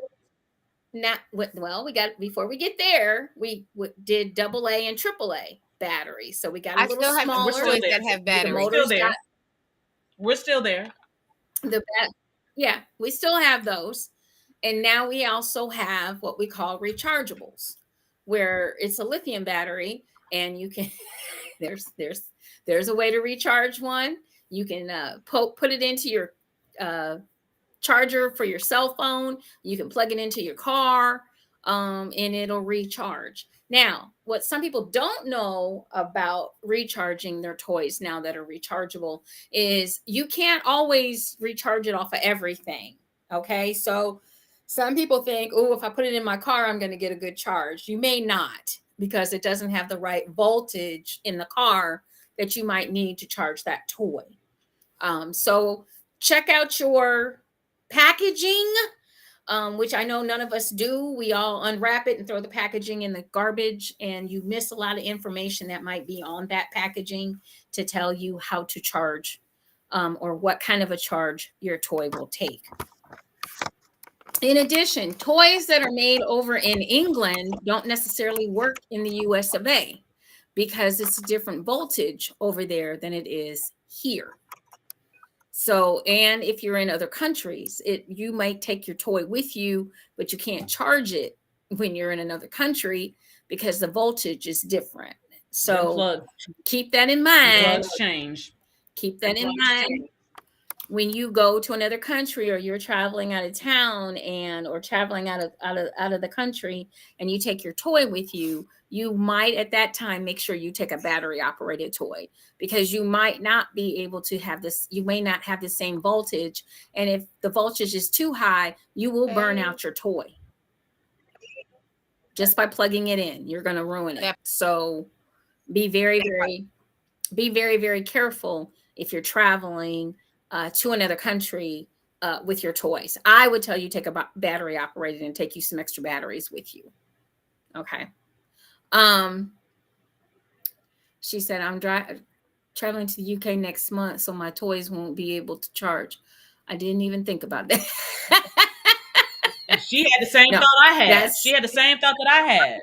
not well, we got before we get there, we did double A and triple A batteries. So we got a I little still have We're smaller. still toys there. that have The We're batteries. still motors there. got We're still there. the yeah, we still have those. And now we also have what we call rechargeables, where it's a lithium battery and you can there's a way to recharge one. You can put it into your charger for your cell phone. You can plug it into your car, and it'll recharge. Now, what some people don't know about recharging their toys now that are rechargeable is you can't always recharge it off of everything. Okay, so some people think, oh, if I put it in my car, I'm going to get a good charge. You may not, because it doesn't have the right voltage in the car that you might need to charge that toy. So check out your packaging, which I know none of us do. We all unwrap it and throw the packaging in the garbage, and you miss a lot of information that might be on that packaging to tell you how to charge, or what kind of a charge your toy will take. In addition, toys that are made over in England don't necessarily work in the US of A, because it's a different voltage over there than it is here. So, and if you're in other countries, you might take your toy with you, but you can't charge it when you're in another country because the voltage is different. So keep that in mind. Plugs change. Keep that in mind when you go to another country, or you're traveling out of town or traveling out of the country, and you take your toy with you. You might at that time make sure you take a battery operated toy, because you might not be able to have this. You may not have the same voltage, and if the voltage is too high, you will burn out your toy just by plugging it in. You're going to ruin it. So be very, very careful if you're traveling to another country with your toys. I would tell you take a battery operated and take you some extra batteries with you. Okay. She said, I'm traveling to the UK next month, so my toys won't be able to charge. I didn't even think about that. She had the same thought I had. She had the same thought that I had.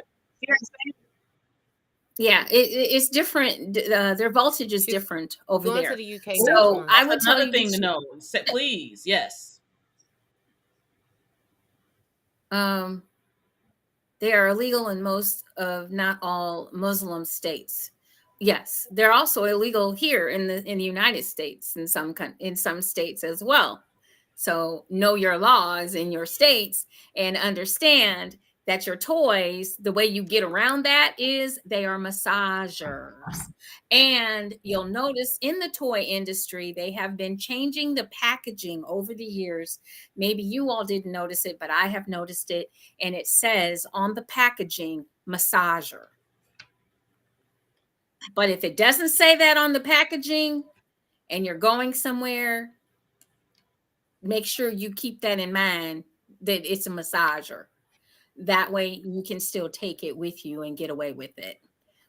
Yeah, it's different. Their voltage is different over going there. to the UK. So I would tell you thing to know. Please, yes. They are illegal in most of, not all, Muslim states. Yes, they're also illegal here in the United States, in some states as well. So know your laws in your states and understand that your toys, the way you get around that is they are massagers. And you'll notice in the toy industry, they have been changing the packaging over the years. Maybe you all didn't notice it, but I have noticed it. And it says on the packaging, massager. But if it doesn't say that on the packaging and you're going somewhere, make sure you keep that in mind, that it's a massager. That way you can still take it with you and get away with it.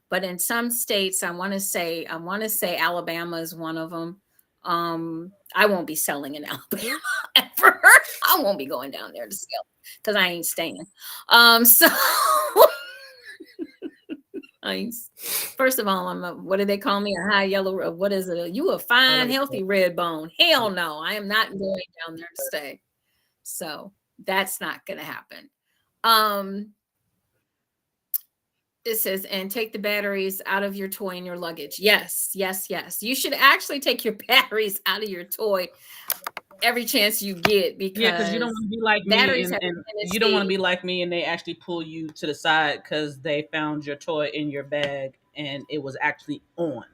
But in some states, I want to say Alabama is one of them. I won't be selling in Alabama ever. I won't be going down there to sell because I ain't staying. So first of all, what do they call me? A high yellow, what is it? You a fine, healthy red bone. Hell no, I am not going down there to stay. So that's not going to happen. It says, and take the batteries out of your toy in your luggage. Yes. You should actually take your batteries out of your toy every chance you get, because you don't want to be like batteries me, and you don't want to be like me, and they actually pull you to the side because they found your toy in your bag and it was actually on.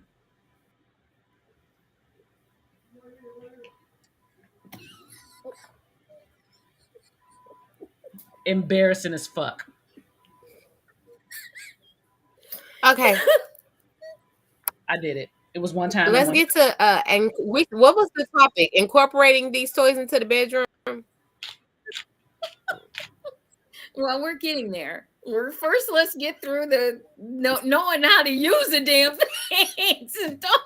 Embarrassing as fuck. Okay, I did it. It was one time. let's get to what was the topic? Incorporating these toys into the bedroom. Well, we're getting there. Let's get through the knowing how to use the damn things. Don't.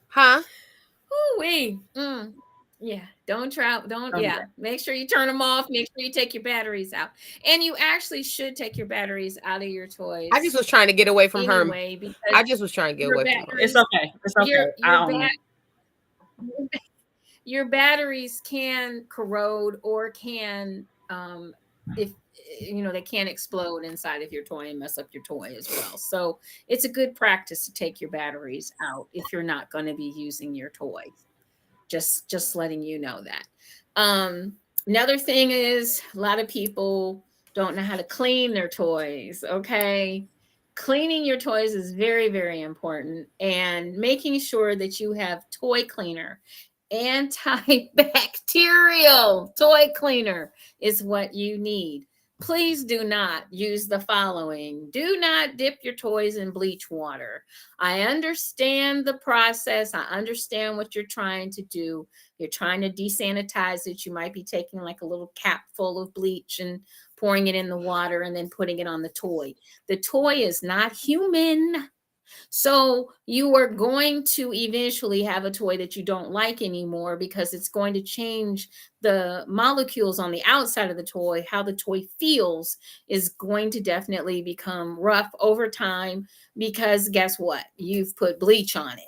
Huh? Ooh-wee. Yeah, don't travel. Don't. Yeah, make sure you turn them off. Make sure you take your batteries out. And you actually should take your batteries out of your toys. I just was trying to get away from her. anyway, because I just was trying to get away from her. It's okay. It's okay. Your batteries can corrode or can if they can explode inside of your toy and mess up your toy as well. So it's a good practice to take your batteries out if you're not going to be using your toy. Just letting you know that. Another thing is a lot of people don't know how to clean their toys. Okay. Cleaning your toys is very, very important, and making sure that you have toy cleaner. Antibacterial toy cleaner is what you need. Please do not use the following. Do not dip your toys in bleach water. I understand the process. I understand what you're trying to do. You're trying to desanitize it. You might be taking like a little cap full of bleach and pouring it in the water and then putting it on the toy. The toy is not human. So you are going to eventually have a toy that you don't like anymore, because it's going to change the molecules on the outside of the toy. How the toy feels is going to definitely become rough over time, because guess what? You've put bleach on it.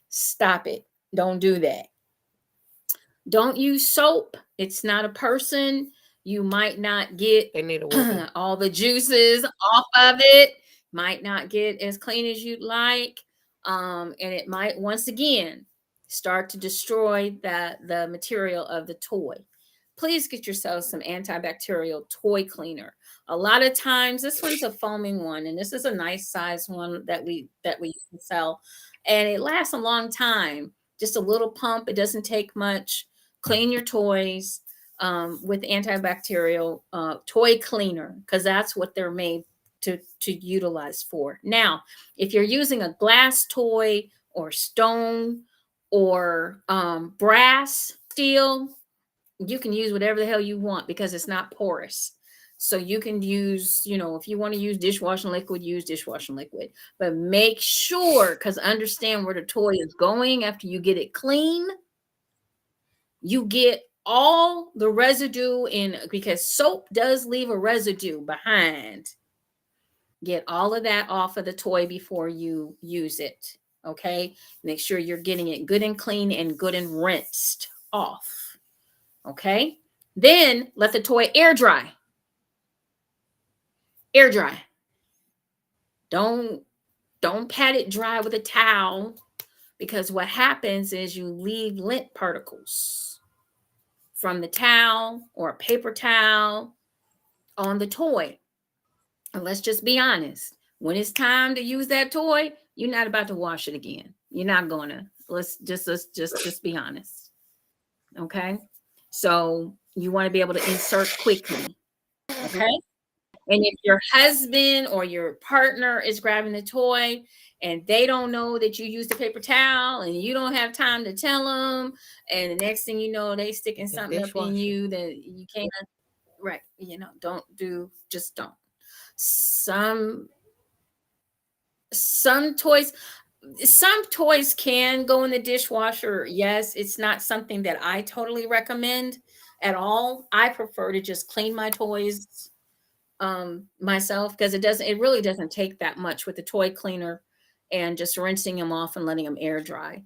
Stop it. Don't do that. Don't use soap. It's not a person. You might not get all the juices off of it. Might not get as clean as you'd like. And it might, once again, start to destroy the material of the toy. Please get yourself some antibacterial toy cleaner. A lot of times, this one's a foaming one, and this is a nice size one that we can sell, and it lasts a long time. Just a little pump. It doesn't take much. Clean your toys with antibacterial toy cleaner, because that's what they're made to utilize for. Now, if you're using a glass toy or stone or brass, steel, you can use whatever the hell you want, because it's not porous. So you can use, if you want to use dishwashing liquid, use dishwashing liquid. But make sure, because understand where the toy is going after you get it clean. You get all the residue in, because soap does leave a residue behind. Get all of that off of the toy before you use it. Okay. Make sure you're getting it good and clean and good and rinsed off. Okay. Then let the toy air dry. Air dry. Don't pat it dry with a towel, because what happens is you leave lint particles from the towel or a paper towel on the toy. And let's just be honest. When it's time to use that toy, you're not about to wash it again. You're not going to. Let's just be honest. Okay? So you want to be able to insert quickly. Okay? And if your husband or your partner is grabbing the toy and they don't know that you use the paper towel and you don't have time to tell them, and the next thing you know, they sticking something up in you that you can't, right? Just don't. Some toys can go in the dishwasher. Yes, it's not something that I totally recommend at all. I prefer to just clean my toys myself, because it really doesn't take that much with the toy cleaner and just rinsing them off and letting them air dry.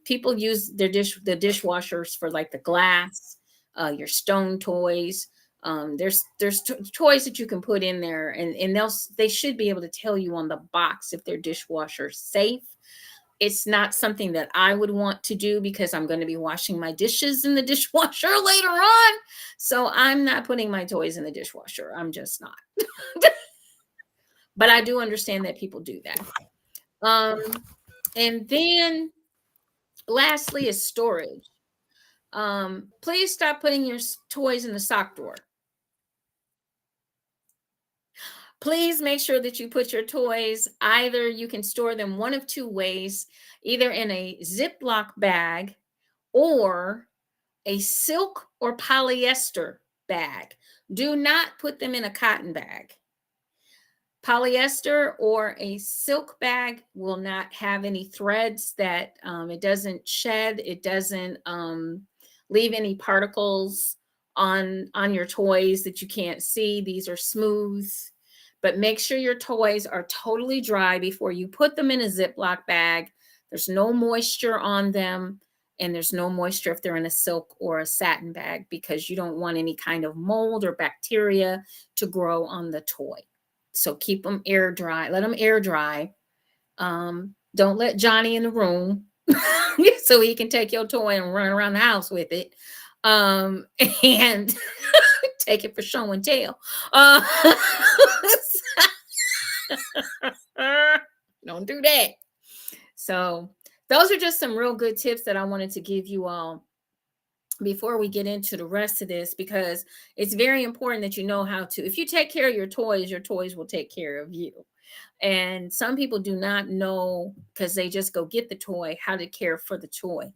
People use the dishwashers for like the glass, your stone toys. There's toys that you can put in there, and they should be able to tell you on the box if they're dishwasher safe. It's not something that I would want to do, because I'm going to be washing my dishes in the dishwasher later on. So I'm not putting my toys in the dishwasher. I'm just not. But I do understand that people do that. And then lastly is storage. Please stop putting your toys in the sock drawer. Please make sure that you put your toys, either you can store them one of two ways, either in a Ziploc bag or a silk or polyester bag. Do not put them in a cotton bag. Polyester or a silk bag will not have any threads that it doesn't shed. It doesn't leave any particles on your toys that you can't see. These are smooth, but make sure your toys are totally dry before you put them in a Ziploc bag. There's no moisture on them, and there's no moisture if they're in a silk or a satin bag, because you don't want any kind of mold or bacteria to grow on the toy. So keep them air dry. Let them air dry. Don't let Johnny in the room so he can take your toy and run around the house with it. And take it for show and tell. Don't do that. So those are just some real good tips that I wanted to give you all before we get into the rest of this, because it's very important that you know how to, if you take care of your toys will take care of you. And some people do not know, because they just go get the toy, how to care for the toy.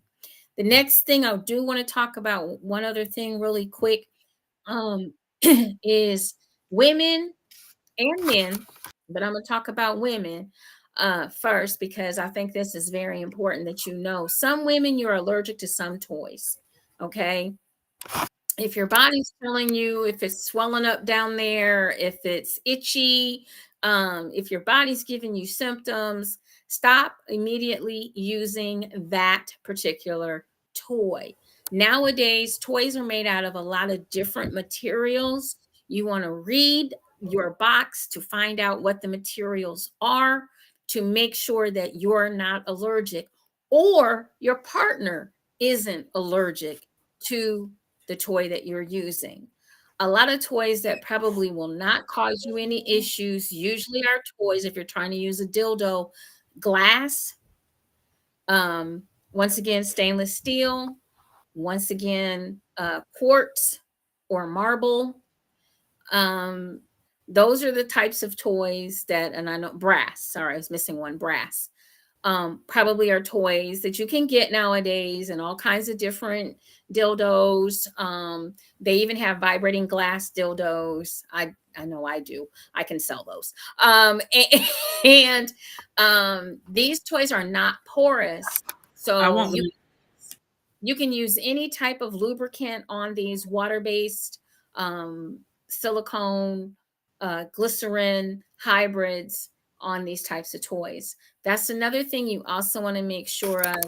The next thing I do want to talk about, one other thing really quick, is women and men, but I'm going to talk about women first, because I think this is very important that you know. Some women, you're allergic to some toys. Okay. If your body's telling you, if it's swelling up down there, if it's itchy, if your body's giving you symptoms, stop immediately using that particular toy. Nowadays, toys are made out of a lot of different materials. You want to read your box to find out what the materials are, to make sure that you're not allergic or your partner isn't allergic to the toy that you're using. A lot of toys that probably will not cause you any issues usually are toys, if you're trying to use a dildo, glass, once again, stainless steel, once again, quartz or marble. Um, those are the types of toys that, and I know brass, sorry, I was missing one, brass. Probably are toys that you can get nowadays, and all kinds of different dildos. They even have vibrating glass dildos. I know I do. I can sell those. And these toys are not porous, so you can use any type of lubricant on these, water-based, silicone, glycerin hybrids on these types of toys. That's another thing you also want to make sure of,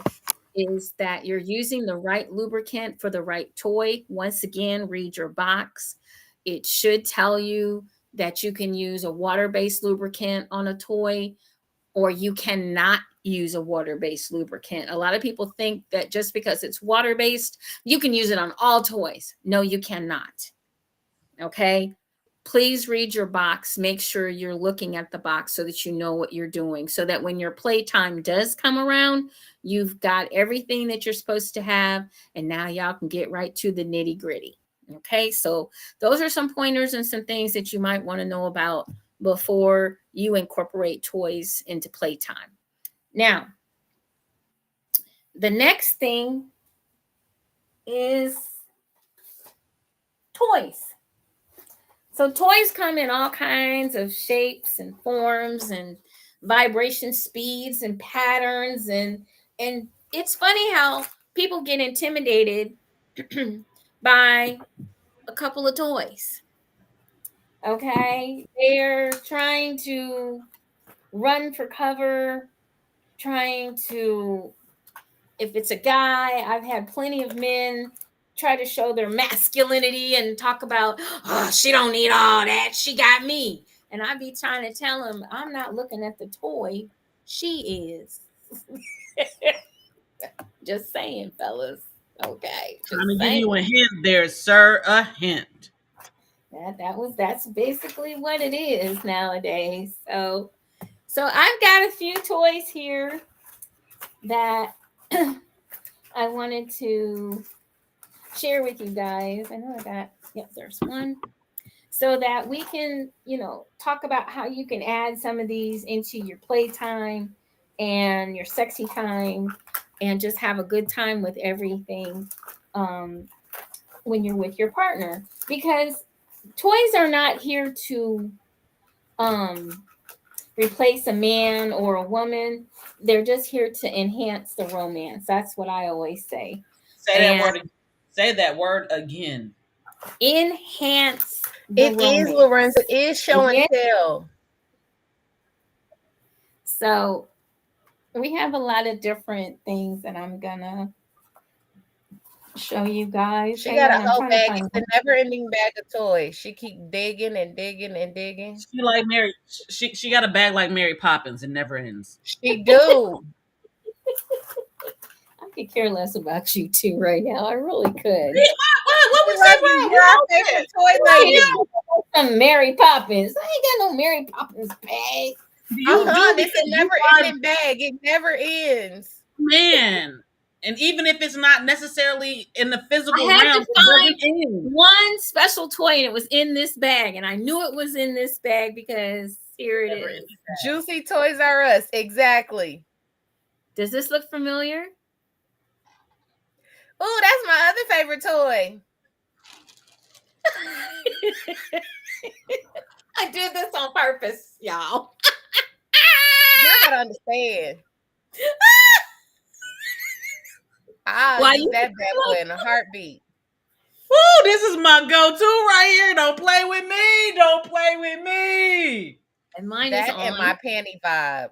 is that you're using the right lubricant for the right toy. Once again, read your box. It should tell you that you can use a water-based lubricant on a toy, or you cannot use a water-based lubricant. A lot of people think that just because it's water-based, you can use it on all toys. No, you cannot. Okay? Please read your box. Make sure you're looking at the box so that you know what you're doing, so that when your playtime does come around, you've got everything that you're supposed to have, and now y'all can get right to the nitty-gritty. Okay? So those are some pointers and some things that you might want to know about before you incorporate toys into playtime. Now, the next thing is toys. So toys come in all kinds of shapes and forms and vibration speeds and patterns, and it's funny how people get intimidated by a couple of toys. Okay? They're trying to run for cover, trying to, if it's a guy, I've had plenty of men try to show their masculinity and talk about, oh, she don't need all that, she got me. And I be trying to tell him, I'm not looking at the toy, she is. Just saying, fellas. Okay. Trying to give you a hint there, sir. A hint. That's basically what it is nowadays. So I've got a few toys here that I wanted to share with you guys. I know I got, yep, there's one. so that we can, talk about how you can add some of these into your playtime and your sexy time and just have a good time with everything when you're with your partner. Because toys are not here to replace a man or a woman. They're just here to enhance the romance. That's what I always say. Say that word again. Enhance the It romance. is, Lorenzo. It is show and Yeah. tell. So we have a lot of different things that I'm gonna show you guys. She Hang got on, a I'm whole trying to bag. find It's a never-ending bag of toys. She keep digging and digging and digging. She like Mary. She got a bag like Mary Poppins. It never ends. She do. I could care less about you two right now. I really could. What We we love say you. wrong? You're our favorite toy lady. Some Mary Poppins. I ain't got no Mary Poppins bag. It's a never-ending bag. It never ends. Man. And even if it's not necessarily in the physical I had realm, to find one special toy, and it was in this bag, and I knew it was in this bag because here it is. JewCee Toys R Us. Exactly. Does this look familiar? Oh, that's my other favorite toy. I did this on purpose, y'all. Y'all gotta understand. I'll use that bad boy in a heartbeat. Woo, this is my go-to right here. Don't play with me. Don't play with me. And mine that is on. And my panty vibe.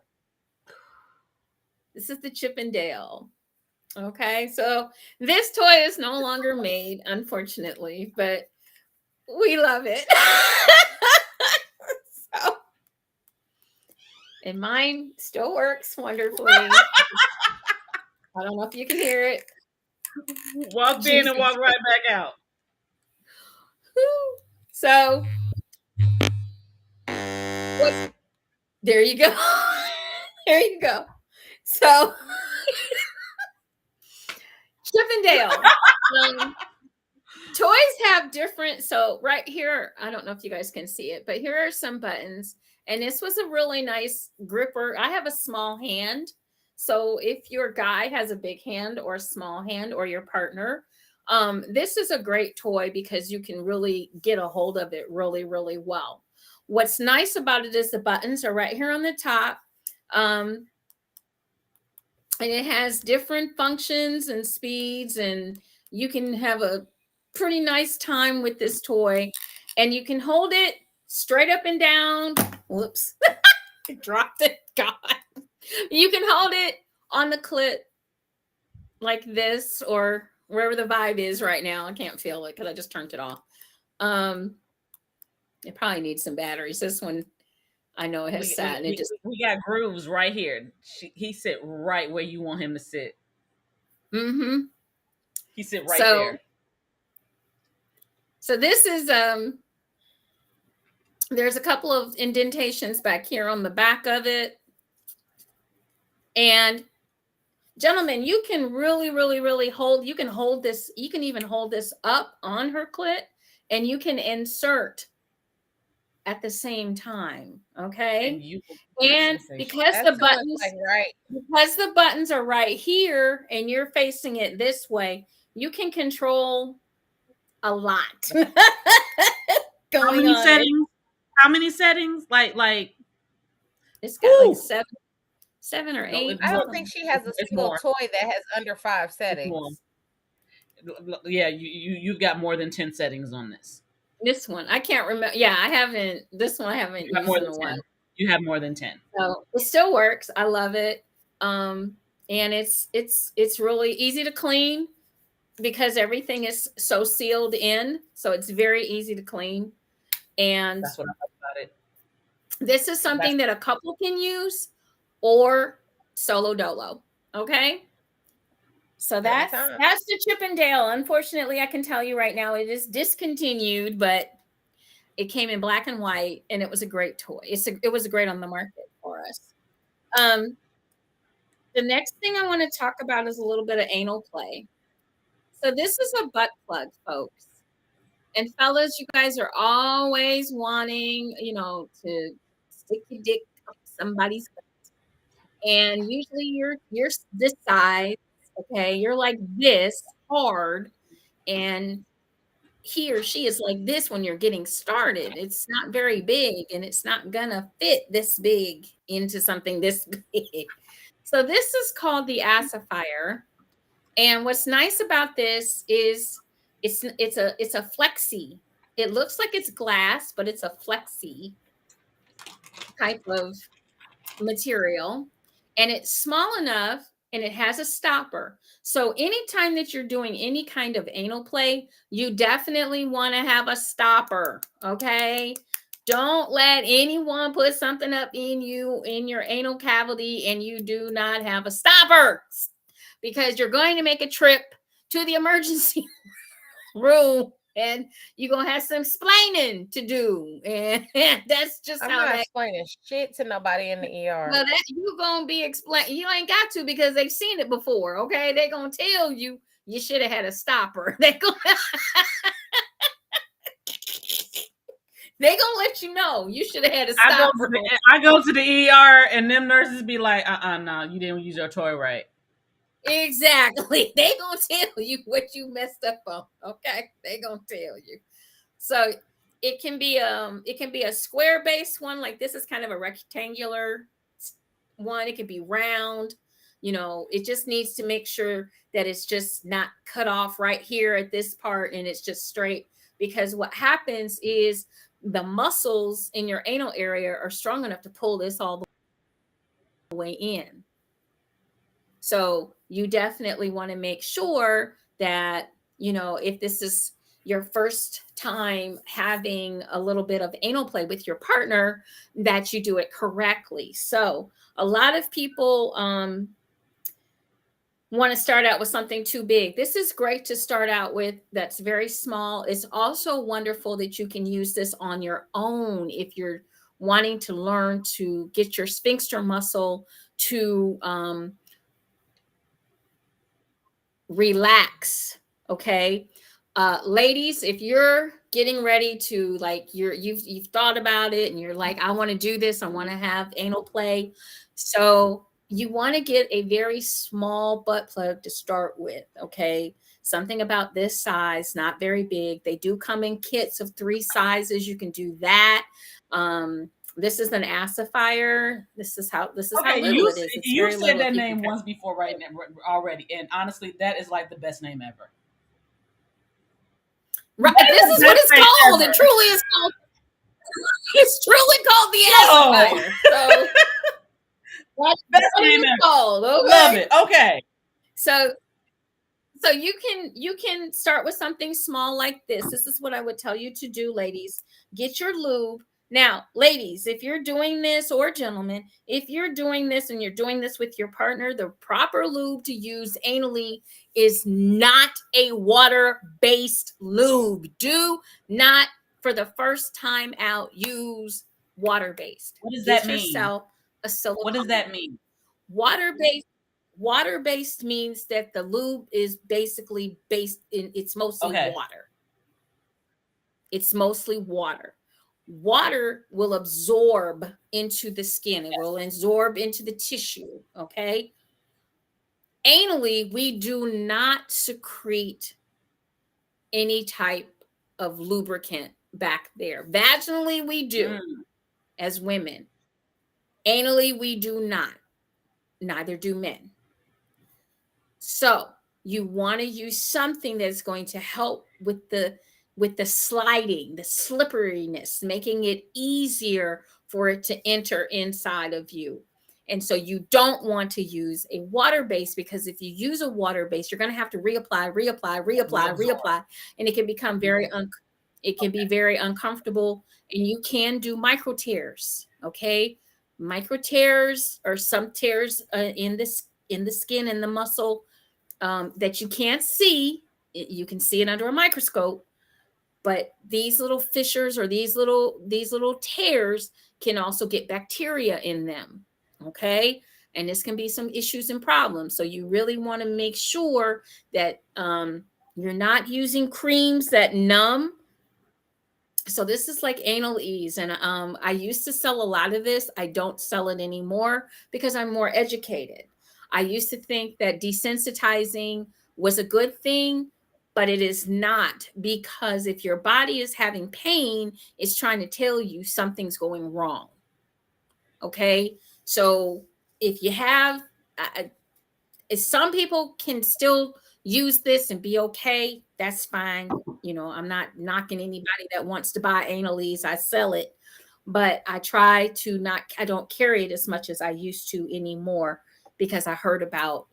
This is the Chip and Dale. Okay, so this toy is no longer made, unfortunately, but we love it. So, and mine still works wonderfully. I don't know if you can hear it. Walked in and walked right back out. So, there you go. There you go. So, Chip and Dale. Toys have different. So, right here, I don't know if you guys can see it, but here are some buttons. And this was a really nice gripper. I have a small hand. So, if your guy has a big hand or a small hand or your partner, this is a great toy because you can really get a hold of it really, really well. What's nice about it is the buttons are right here on the top. And it has different functions and speeds, and you can have a pretty nice time with this toy. And you can hold it straight up and down. Whoops. I dropped it. God. You can hold it on the clit like this or wherever the vibe is right now. I can't feel it because I just turned it off. It probably needs some batteries. This one, I know it has sat. And we got grooves right here. He sit right where you want him to sit. Mm-hmm. He sit right there. So this is there's a couple of indentations back here on the back of it. And gentlemen, you can really, really, really hold. You can hold this. You can even hold this up on her clit, and you can insert at the same time. Okay. And because the buttons, because the buttons are right here, and you're facing it this way, you can control a lot going on. Settings? How many settings? Like it's got like seven or eight. I don't think she has a single toy that has under 5 settings. Yeah, you've got more than 10 settings on this. This one, I can't remember. Yeah, I haven't. This one I haven't used in a while. You have more than 10. So it still works. I love it. And it's really easy to clean because everything is so sealed in. So it's very easy to clean. And that's what I love about it. This is something that a couple can use or solo dolo. Okay. So that's the Chip and Dale. Unfortunately, I can tell you right now it is discontinued, but it came in black and white, and it was a great toy. It was great on the market for us. The next thing I want to talk about is a little bit of anal play. So this is a butt plug, folks. And fellas, you guys are always wanting, to stick your dick up somebody's butt. And usually you're this size, okay? You're like this hard, and he or she is like this when you're getting started. It's not very big, and it's not gonna fit this big into something this big. So this is called the acidifier. And what's nice about this is it's a flexi. It looks like it's glass, but it's a flexi type of material, and it's small enough, and it has a stopper. So anytime that you're doing any kind of anal play, you definitely want to have a stopper, okay? Don't let anyone put something up in your anal cavity and you do not have a stopper, because you're going to make a trip to the emergency room, and you're gonna have some explaining to do, and that's just I'm how not that. explaining shit to nobody in the ER. Well, that you gonna be explain. You ain't got to, because they've seen it before. Okay, they gonna tell you should have had a stopper. They gonna let you know you should have had a stopper. I go to the ER, and them nurses be like, no, you didn't use your toy right. Exactly. They gonna tell you what you messed up on. Okay, they gonna tell you. So it can be a square based one, like this is kind of a rectangular one. It can be round. It just needs to make sure that it's just not cut off right here at this part, and it's just straight, because what happens is the muscles in your anal area are strong enough to pull this all the way in. So you definitely want to make sure that, if this is your first time having a little bit of anal play with your partner, that you do it correctly. So a lot of people want to start out with something too big. This is great to start out with. That's very small. It's also wonderful that you can use this on your own if you're wanting to learn to get your sphincter muscle to relax. Okay. Ladies, if you're getting ready to, like, you've thought about it and you're like, I want to do this, I want to have anal play. So you want to get a very small butt plug to start with. Okay. Something about this size, not very big. They do come in kits of 3 sizes. You can do that. This is an acidifier. This is how little it is. It's you very said little. that name once before, right now, already, and honestly, that is like the best name ever. Right, this is what it's called. Ever. It truly is called. It's truly called the acidifier. So that's best what name it's ever. called. Okay. Love it. Okay. So you can start with something small like this. This is what I would tell you to do, ladies. Get your lube. Now, ladies, if you're doing this, or gentlemen, if you're doing this and you're doing this with your partner, the proper lube to use anally is not a water-based lube. Do not, for the first time out, use water-based. What does that mean? Yourself a silicone. What does that mean? Water-based means that the lube is basically it's mostly water. It's mostly water. Water will absorb into the skin. It will absorb into the tissue. Okay. Anally, we do not secrete any type of lubricant back there. Vaginally, we do as women. Anally, we do not. Neither do men. So you want to use something that's going to help with the sliding, the slipperiness, making it easier for it to enter inside of you. And so you don't want to use a water base, because if you use a water base, you're going to have to reapply, and it can become very uncomfortable, and you can do micro tears. Okay, micro tears or some tears in the skin and the muscle that you can't see. You can see it under a microscope, but these little fissures or these little tears can also get bacteria in them. Okay, and this can be some issues and problems. So you really want to make sure that you're not using creams that numb. So this is like anal ease, and I used to sell a lot of this. I don't sell it anymore because I'm more educated. I used to think that desensitizing was a good thing, but it is not, because if your body is having pain, it's trying to tell you something's going wrong. Okay, so if you have some people can still use this and be okay. That's fine. I'm not knocking anybody that wants to buy anal-ease. I sell it, but I try to not, I don't carry it as much as I used to anymore, because I heard about,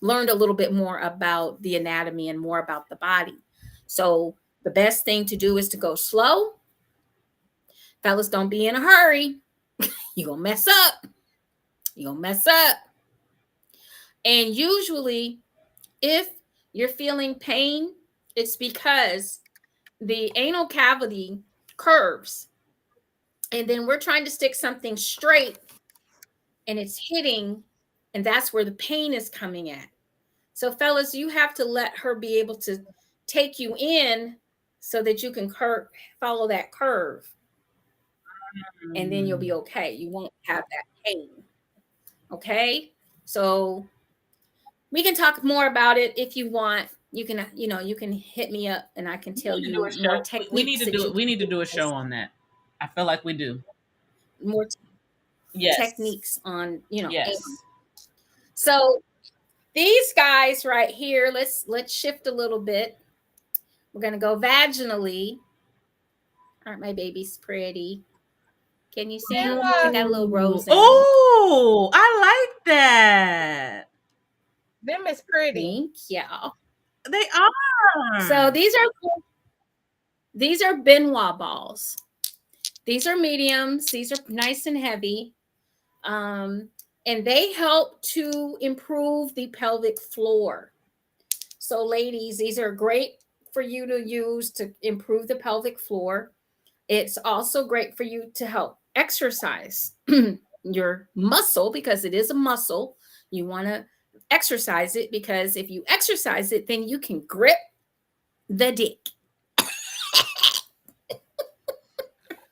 learned a little bit more about the anatomy and more about the body. So the best thing to do is to go slow. Fellas, don't be in a hurry. You're going to mess up. You're going to mess up. And usually, if you're feeling pain, it's because the anal cavity curves. And then we're trying to stick something straight and it's hitting, and that's where the pain is coming at. So, fellas, you have to let her be able to take you in so that you can follow that curve. And then you'll be okay. You won't have that pain. Okay? So, we can talk more about it if you want. You can hit me up and I can tell you more techniques. We need to do a show on that. I feel like we do. More yes. techniques on, yes. So these guys right here, let's shift a little bit. We're going to go vaginally. Aren't my babies pretty? Can you see them? I got a little rose in them. Oh, I like that. Them is pretty. Thank you. They are. So these are Benoit balls. These are mediums. These are nice and heavy. And they help to improve the pelvic floor. So ladies, these are great for you to use to improve the pelvic floor. It's also great for you to help exercise your muscle, because it is a muscle. You want to exercise it, because if you exercise it, then you can grip the dick.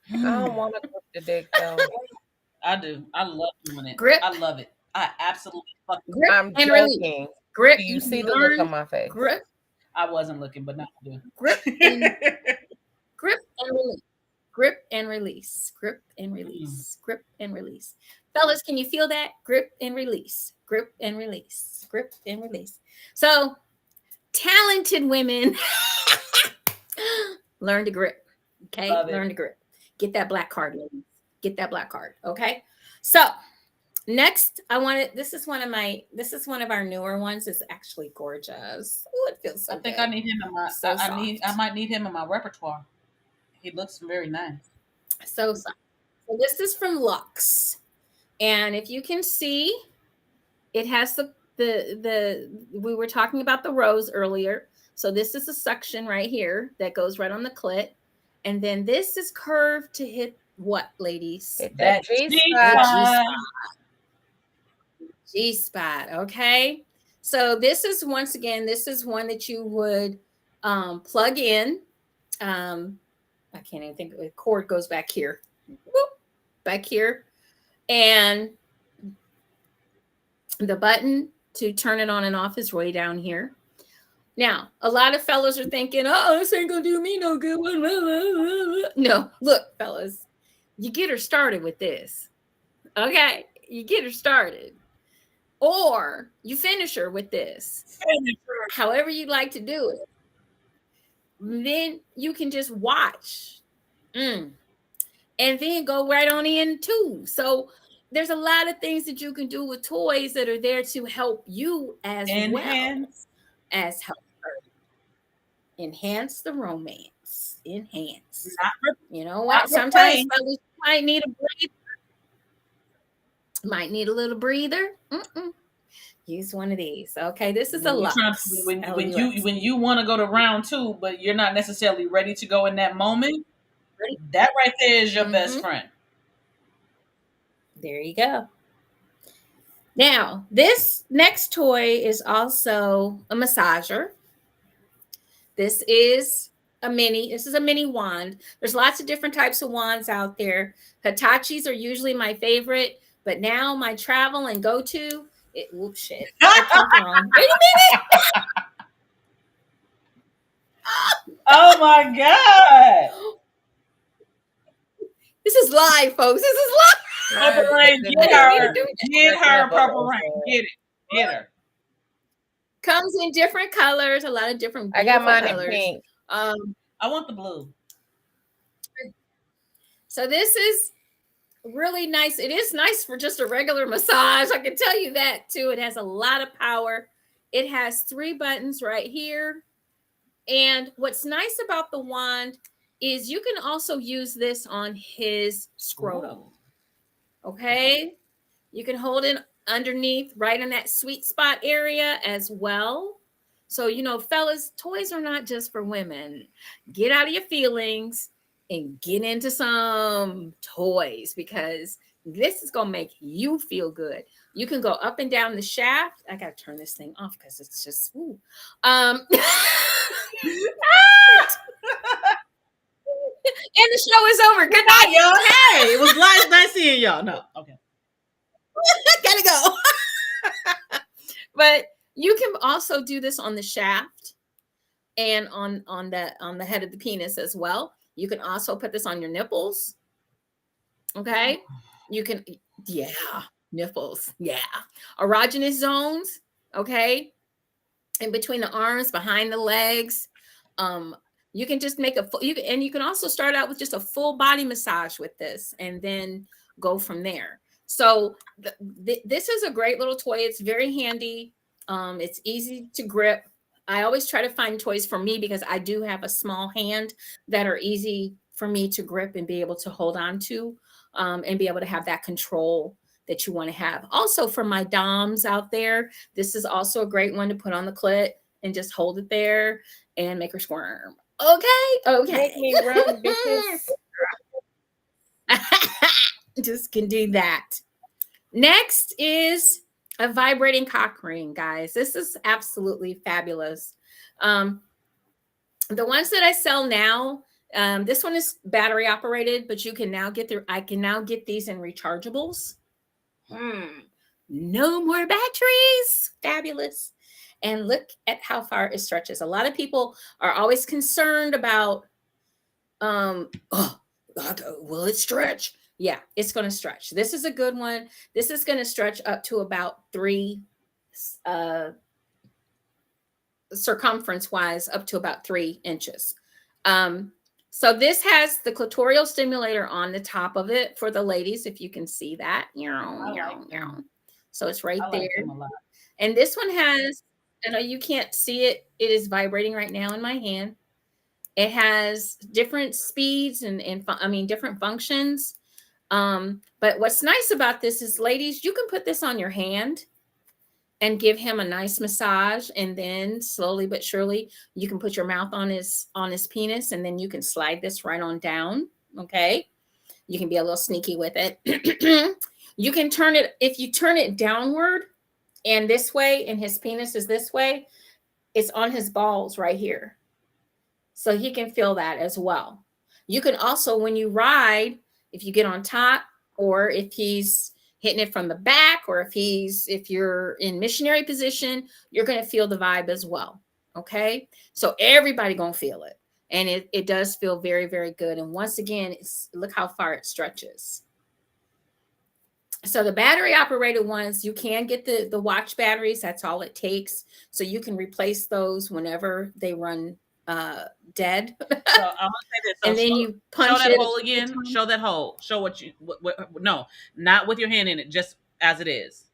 I don't want to grip the dick though. I do. I love doing it. Grip. I love it. I absolutely love it. Grip I'm and joking. release. Grip. Do you see the look on my face? Grip. I wasn't looking, but now I do. Grip and grip and release. Grip and release. Grip and release. Grip and release. Fellas, can you feel that? Grip and release. Grip and release. Grip and release. So, talented women learn to grip. Okay? Learn to grip. Get that black card, ladies. Get that black card. Okay? So, next, this is one of our newer ones. It's actually gorgeous. Oh, it feels so good. I think I need him in my I might need him in my repertoire. He looks very nice. So this is from Luxe. And if you can see, it has the we were talking about the rose earlier. So this is a suction right here that goes right on the clit. And then this is curved to hit what, ladies? Hit that G-spot. G-spot, okay? So this is, once again, this is one that you would plug in. I can't even think, the cord goes back here. Whoop, back here. And the button to turn it on and off is way down here. Now, a lot of fellas are thinking, oh, this ain't gonna do me no good. No, look, fellas, you get her started with this. Okay, you get her started. Or you finish her with this. However you like to do it. Then you can just watch. And then go right on in too. So there's a lot of things that you can do with toys that are there to help you as well as help her. Enhance the romance. Enhance. You know what? Sometimes fellas might need a breather. Might need a little breather. Use one of these. Okay, this is a Luxe. When you want to go to round 2, but you're not necessarily ready to go in that moment, that right there is your best friend. There you go. Now, this next toy is also a massager. This is a mini. This is a mini wand. There's lots of different types of wands out there. Hitachis are usually my favorite, but now my travel and go-to, whoops, shit. I clicked wrong. Wait a minute. Oh my God. This is live, folks. This is live. Purple Rain, get her. Get her, Purple Rain. Get it. Get her. Comes in different colors, a lot of different I got mine colors. in pink. I want the blue. So this is really nice. It is nice for just a regular massage. I can tell you that too. It has a lot of power. It has 3 buttons right here. And what's nice about the wand is you can also use this on his scrotum. Ooh. Okay. You can hold it underneath right in that sweet spot area as well. So, fellas, toys are not just for women. Get out of your feelings and get into some toys, because this is going to make you feel good. You can go up and down the shaft. I got to turn this thing off because it's just, ooh. And the show is over. Good night, y'all. Hey, it was nice seeing y'all. No, okay. Gotta go. But you can also do this on the shaft and on the head of the penis as well. You can also put this on your nipples. Okay. You can, nipples. Yeah. Erogenous zones. Okay. In between the arms, behind the legs. You can just make you can also start out with just a full body massage with this and then go from there. So this is a great little toy. It's very handy. It's easy to grip. I always try to find toys for me because I do have a small hand that are easy for me to grip and be able to hold on to, and be able to have that control that you want to have. Also, for my doms out there, this is also a great one to put on the clit and just hold it there and make her squirm. Okay. Make me run, bitches. Just can do that. Next is a vibrating cock ring, guys. This is absolutely fabulous. The ones that I sell now, this one is battery operated, but you can now I can now get these in rechargeables. No more batteries. Fabulous. And look at how far it stretches. A lot of people are always concerned about, will it stretch? Yeah, it's going to stretch. This is a good one. This is going to stretch up to about 3 circumference wise, up to about 3 inches. So this has the clitoral stimulator on the top of it for the ladies, if you can see that. So it's right there. And this one has, I know you can't see it. It is vibrating right now in my hand. It has different speeds and different functions. But what's nice about this is, ladies, you can put this on your hand and give him a nice massage, and then slowly but surely you can put your mouth on his penis, and then you can slide this right on down. Okay, you can be a little sneaky with it. You can turn it, if you turn it downward and this way, and his penis is this way, it's on his balls right here, so he can feel that as well. You can also, when you ride, if you get on top, or if he's hitting it from the back, or if you're in missionary position, you're going to feel the vibe as well. Okay. So everybody going to feel it. And it does feel very, very good. And once again, look how far it stretches. So the battery operated ones, you can get the watch batteries. That's all it takes. So you can replace those whenever they run dead. So I'm gonna say this. So and then you punch show that hole again. Show that hole. Show what no, not with your hand in it, just as it is.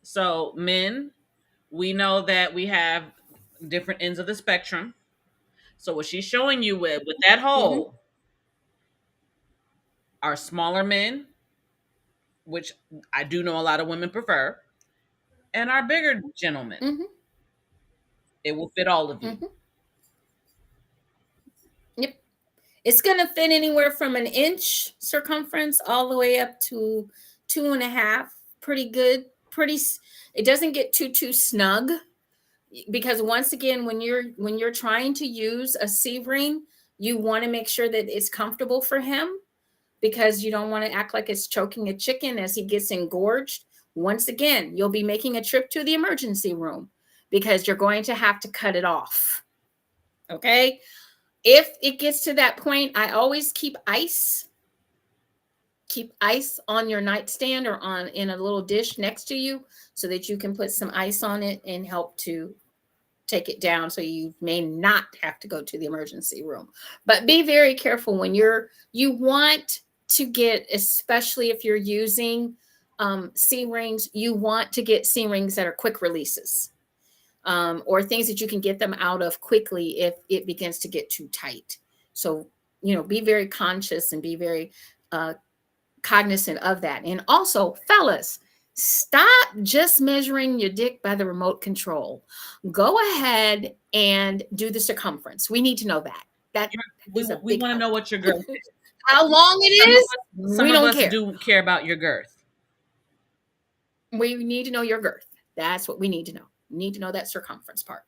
So men, we know that we have different ends of the spectrum. So what she's showing you with that hole are smaller men, which I do know a lot of women prefer, and our bigger gentlemen. It will fit all of you. Yep. It's going to fit anywhere from 1 inch circumference all the way up to 2.5. Pretty good. It doesn't get too snug. because once again, when you're trying to use a C ring, you want to make sure that it's comfortable for him, because you don't want to act like it's choking a chicken as he gets engorged. Once again, you'll be making a trip to the emergency room because you're going to have to cut it off. Okay? If it gets to that point, I always keep ice. Keep ice on your nightstand or on in a little dish next to you so that you can put some ice on it and help to take it down, so you may not have to go to the emergency room. But be very careful when you want to get, especially if you're using C rings, you want to get C rings that are quick releases, or things that you can get them out of quickly if it begins to get too tight. So, be very conscious and be very cognizant of that. And also, fellas, stop just measuring your dick by the remote control. Go ahead and do the circumference. We need to know that. We want to know what your girth is. How long it is, Some we of don't us care. do care about your girth. We need to know your girth. That's what we need to know. We need to know that circumference part.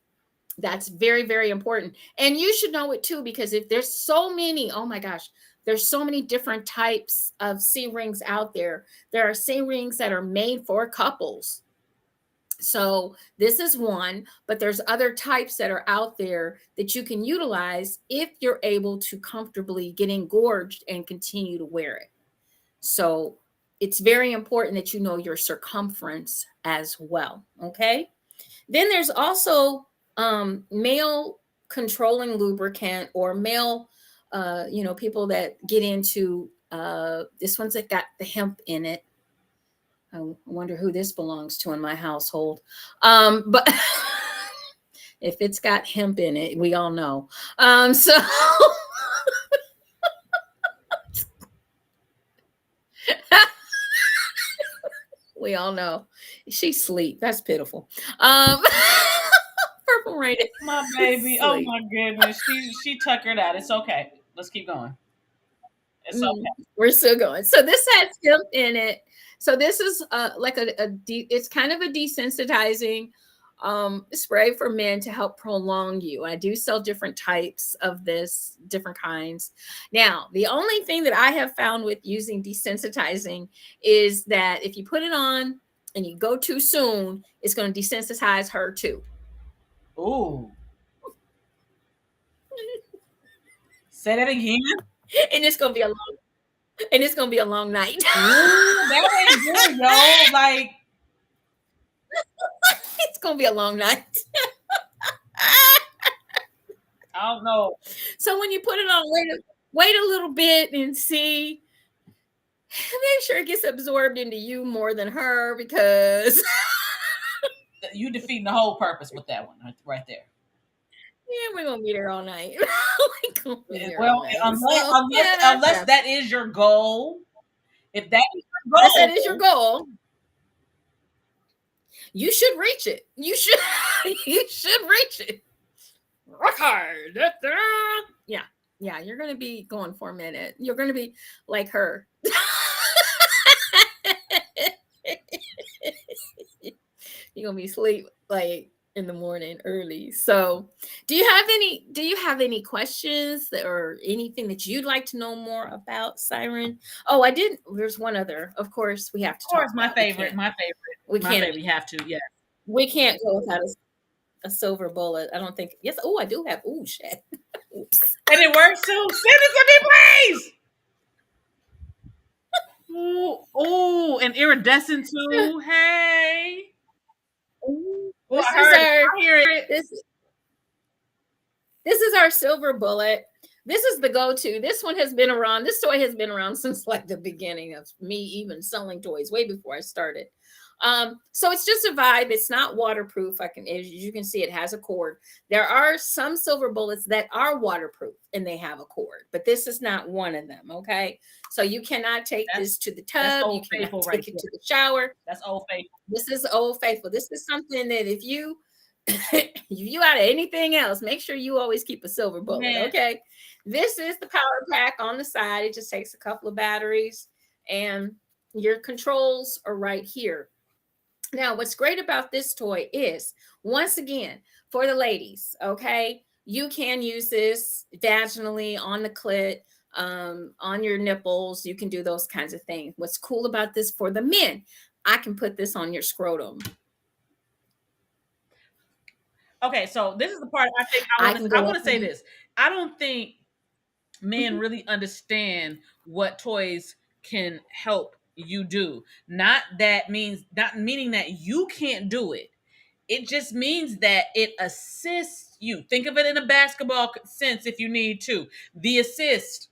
That's very, very important. And you should know it too, because if there's so many, oh my gosh, there's so many different types of C rings out there. There are C rings that are made for couples. So this is one, but there's other types that are out there that you can utilize if you're able to comfortably get engorged and continue to wear it. So it's very important that you know your circumference as well. Okay. Then there's also male controlling lubricant, or male, people that get into this one's that got the hemp in it. I wonder who this belongs to in my household. But if it's got hemp in it, we all know. So we all know. She's asleep. That's pitiful. Purple Rain. My baby. Oh my goodness. She tuckered out. It's okay. Let's keep going. It's okay. We're still going. So this has hemp in it. So this is like it's kind of a desensitizing spray for men to help prolong you. I do sell different types of this, different kinds. Now, the only thing that I have found with using desensitizing is that if you put it on and you go too soon, it's going to desensitize her too. Ooh. Say that again. And it's going to be a long night. Ooh, that ain't good, yo. Like, it's gonna be a long night. I don't know. So when you put it on, wait a little bit and see. Make sure it gets absorbed into you more than her, because you defeating the whole purpose with that one right there. Yeah, we're gonna be there all night. Unless that is your goal. If that is your goal, unless that is your goal, you should reach it. You should reach it. Rock hard. Yeah. You're gonna be going for a minute. You're gonna be like her. You're gonna be asleep like in the morning early. So do you have any questions or anything that you'd like to know more about Siren? Oh, there's one other. Of course, we have to talk about my favorite. We have to, yeah. We can't go without a silver bullet. I don't think. Yes. Oh, I do have. Oh, shit. Oops. And it works too. Send it to me, please. Ooh, and iridescent too. Hey. I hear it. This is our silver bullet. This is the go-to. This one has been around. This toy has been around since like the beginning of me even selling toys, way before I started. So it's just a vibe. It's not waterproof. As you can see, it has a cord. There are some silver bullets that are waterproof and they have a cord, but this is not one of them. Okay. So you cannot take this to the tub. You cannot take it to the shower. That's Old Faithful. This is Old Faithful. This is something that if you out of anything else, make sure you always keep a silver bullet. Yeah. Okay. This is the power pack on the side. It just takes a couple of batteries and your controls are right here. Now, what's great about this toy is, once again, for the ladies, okay, you can use this vaginally on the clit, on your nipples. You can do those kinds of things. What's cool about this for the men, I can put this on your scrotum. Okay, so this is the part I think I can I go want up to say in. this. I don't think men Mhm, really understand what toys can help you do. Not meaning that you can't do it. It just means that it assists you. Think of it in a basketball sense if you need to. The assist,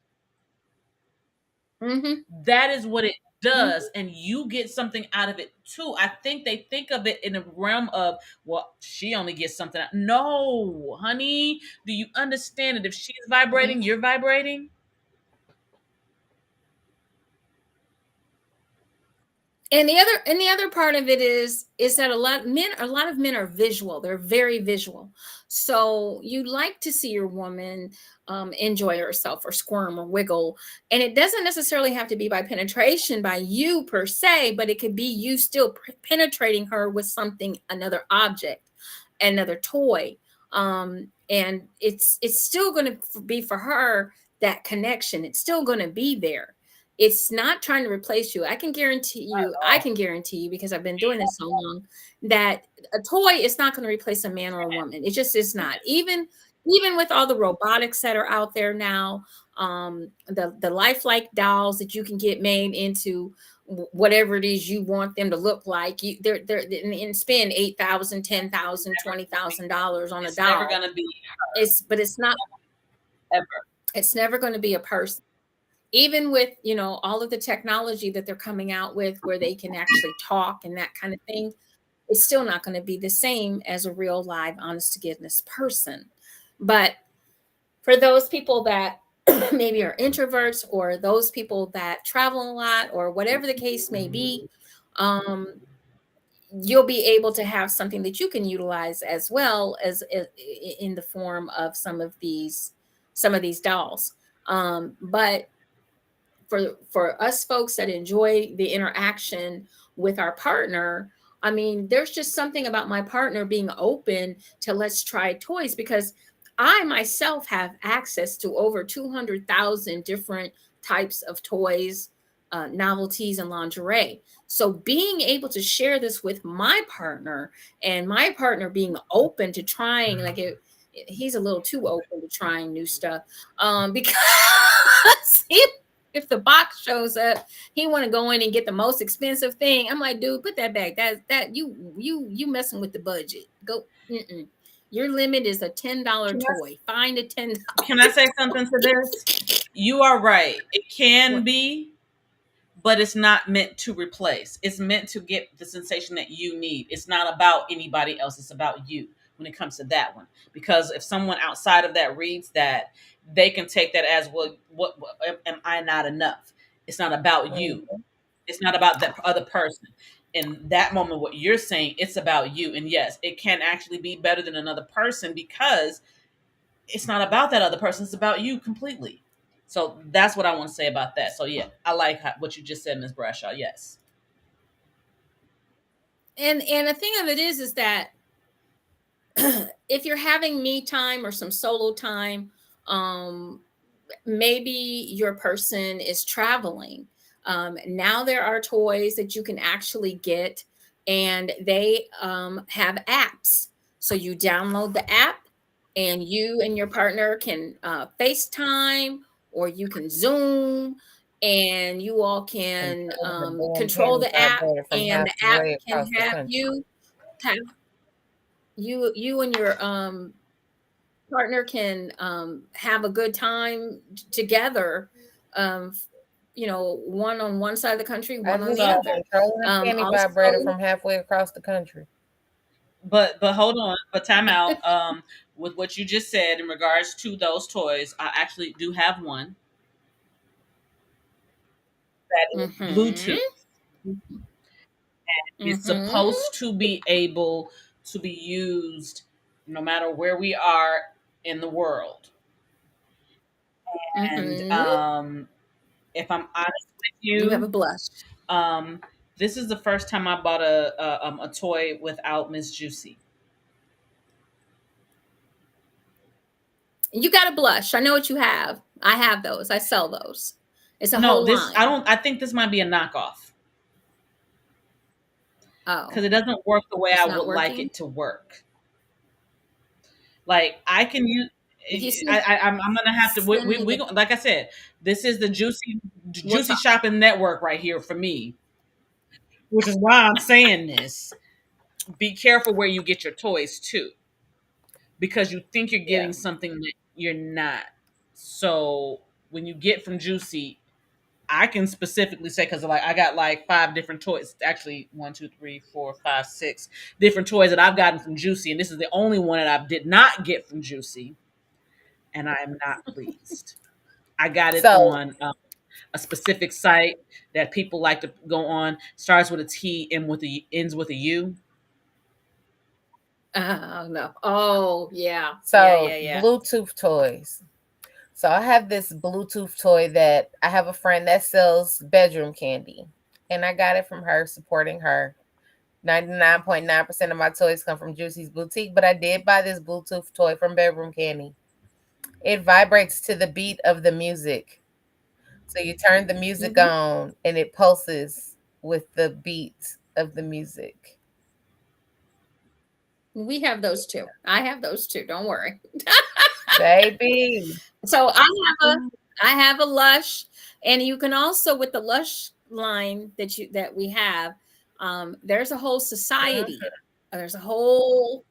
mhm, that is what it does, mhm. and you get something out of it too. I think they think of it in the realm of, well, she only gets something out. No, honey, do you understand that if she's vibrating, you're vibrating? And the other part of it is that a lot of men are visual. They're very visual. So you like to see your woman enjoy herself or squirm or wiggle, and it doesn't necessarily have to be by penetration by you per se, but it could be you still penetrating her with something, another object, another toy. And it's still going to be for her, that connection. It's still going to be there. It's not trying to replace you. I can guarantee you, because I've been doing this so long, that a toy is not going to replace a man or a woman. It just is not. Even with all the robotics that are out there now, the lifelike dolls that you can get made into whatever it is you want them to look like, they're and spend 8,000, 10,000, $20,000 on a It's never doll. gonna be It's not. ever. It's never going to be a person. Even with, all of the technology that they're coming out with, where they can actually talk and that kind of thing, it's still not going to be the same as a real live honest to goodness person. But for those people that maybe are introverts, or those people that travel a lot, or whatever the case may be, um, you'll be able to have something that you can utilize as well as in the form of some of these dolls. But for us folks that enjoy the interaction with our partner, I mean, there's just something about my partner being open to let's try toys, because I myself have access to over 200,000 different types of toys, novelties, and lingerie. So being able to share this with my partner, and my partner being open to trying, like, he's a little too open to trying new stuff, because he, if the box shows up, he want to go in and get the most expensive thing. I'm like, dude, put that back. You messing with the budget. Go. Mm-mm. Your limit is a $10 Can toy. Find a $10. can I say something to this? You are right. It can What? be, but it's not meant to replace. It's meant to get the sensation that you need. It's not about anybody else. It's about you when it comes to that one. Because if someone outside of that reads that, they can take that as, well, what am I not enough? It's not about you. Mhm. It's not about that other person. In that moment, what you're saying, it's about you. And yes, it can actually be better than another person, because it's not about that other person. It's about you completely. So that's what I want to say about that. So yeah, I like what you just said, Ms. Brashaw. Yes. And the thing of it is that if you're having me time or some solo time, um, maybe your person is traveling. Now there are toys that you can actually get, and they have apps. So you download the app, and you and your partner can FaceTime, or you can Zoom, and you all can Control the damn control panty the app, vibrator from and the app halfway can across the have country. you and your partner can have a good time together, um, one on one side of the country, I one on just the said other. controlling a panty vibrator Also, from halfway across the country. But hold on, but time out. With what you just said in regards to those toys, I actually do have one that is mm-hmm, Bluetooth. It's mm-hmm, supposed to be able to be used no matter where we are in the world. And mm-hmm. if I'm honest with You have a you, blush. um, This is the first time I bought a toy without Miss JewCee. You got a blush. I know what you have. I have those. I sell those. It's a No, whole this I line. don't. I think this might be a knockoff because Oh, it doesn't work the way I it's would not like working. it to work. Like I can use. If you see, I'm gonna have to. send me We the. like I said, this is the We'll juicy talk. shopping network right here for me, which is why I'm saying this. Be careful where you get your toys too, because you think you're Yeah. getting something that you're not. So when you get from Juicy, I can specifically say because like I got like five different toys. Actually, one, two, three, four, five, six different toys that I've gotten from Juicy, and this is the only one that I did not get from Juicy, and I am not pleased. I got it So on a specific site that people like to go on. Starts with a T and with a ends with a U. Oh no. Oh yeah. Yeah. so Yeah. Yeah. Bluetooth toys. So I have this Bluetooth toy that I have a friend that sells bedroom candy. And I got it from her, supporting her. 99.9% of my toys come from Juicy's Boutique, but I did buy this Bluetooth toy from Bedroom Candy. It vibrates to the beat of the music. So you turn the music Hmm. on and it pulses with the beat of the music. We have those too. I have those too. Don't worry. Baby. So I have a Lush, and you can also with the Lush line that we have. There's a whole society. There's a whole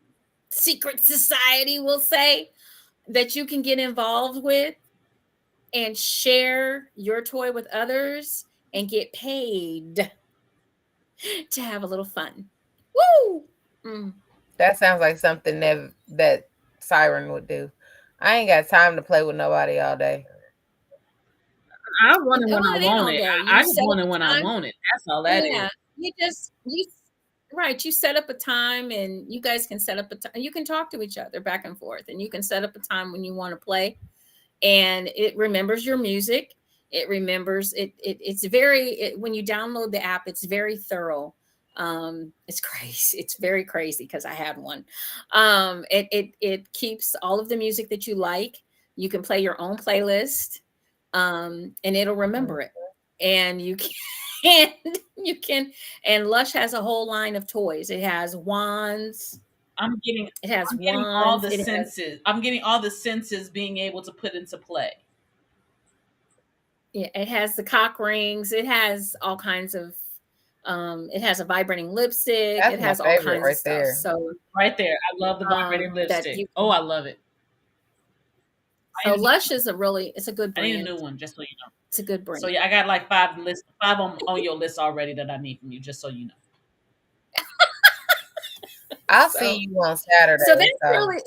secret society, we'll say, that you can get involved with and share your toy with others and get paid to have a little fun. Woo! Mm. That sounds like something that Siren would do. I ain't got time to play with nobody all day. I want it when Well, I it ain't want all it. day. I You just set up want it when a I time. want it. That's all that is. Yeah, you right. You set up a time, and you guys can set up a time. You can talk to each other back and forth, and you can set up a time when you want to play, and it remembers your music. It remembers it. It's very when you download the app, it's very thorough. It's crazy. It's very crazy because I had one. It keeps all of the music that you like. You can play your own playlist, and it'll remember it. And you can you can and Lush has a whole line of toys. It has wands. I'm getting It has I'm getting all wands. the It has senses. I'm getting all the senses being able to put into play. yeah, it has the cock rings. It has all kinds of it has a vibrating lipstick. That's It my has all favorite kinds of right stuff. there. So Right there. I love the vibrating that lipstick. you Oh, I love it. I so need, Lush is it's a good I need a brand. new one, just so you know. It's a good So brand. yeah, I got like five on your list already that I need from you, just so you know. I'll see So you on so Saturday. that's So really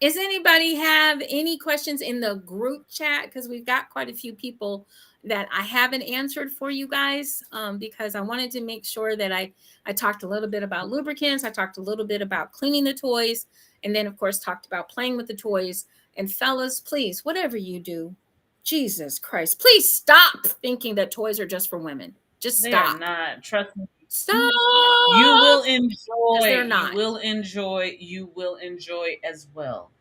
is anybody have any questions in the group chat? Because we've got quite a few people that I haven't answered for you guys, because I wanted to make sure that I talked a little bit about lubricants. I talked a little bit about cleaning the toys, and then of course talked about playing with the toys. And fellas, please, whatever you do, Jesus Christ, please stop thinking that toys are just for women. Just They are stop. not. Trust me. You Stop. will Because enjoy. they're You not. will enjoy. You will enjoy as well.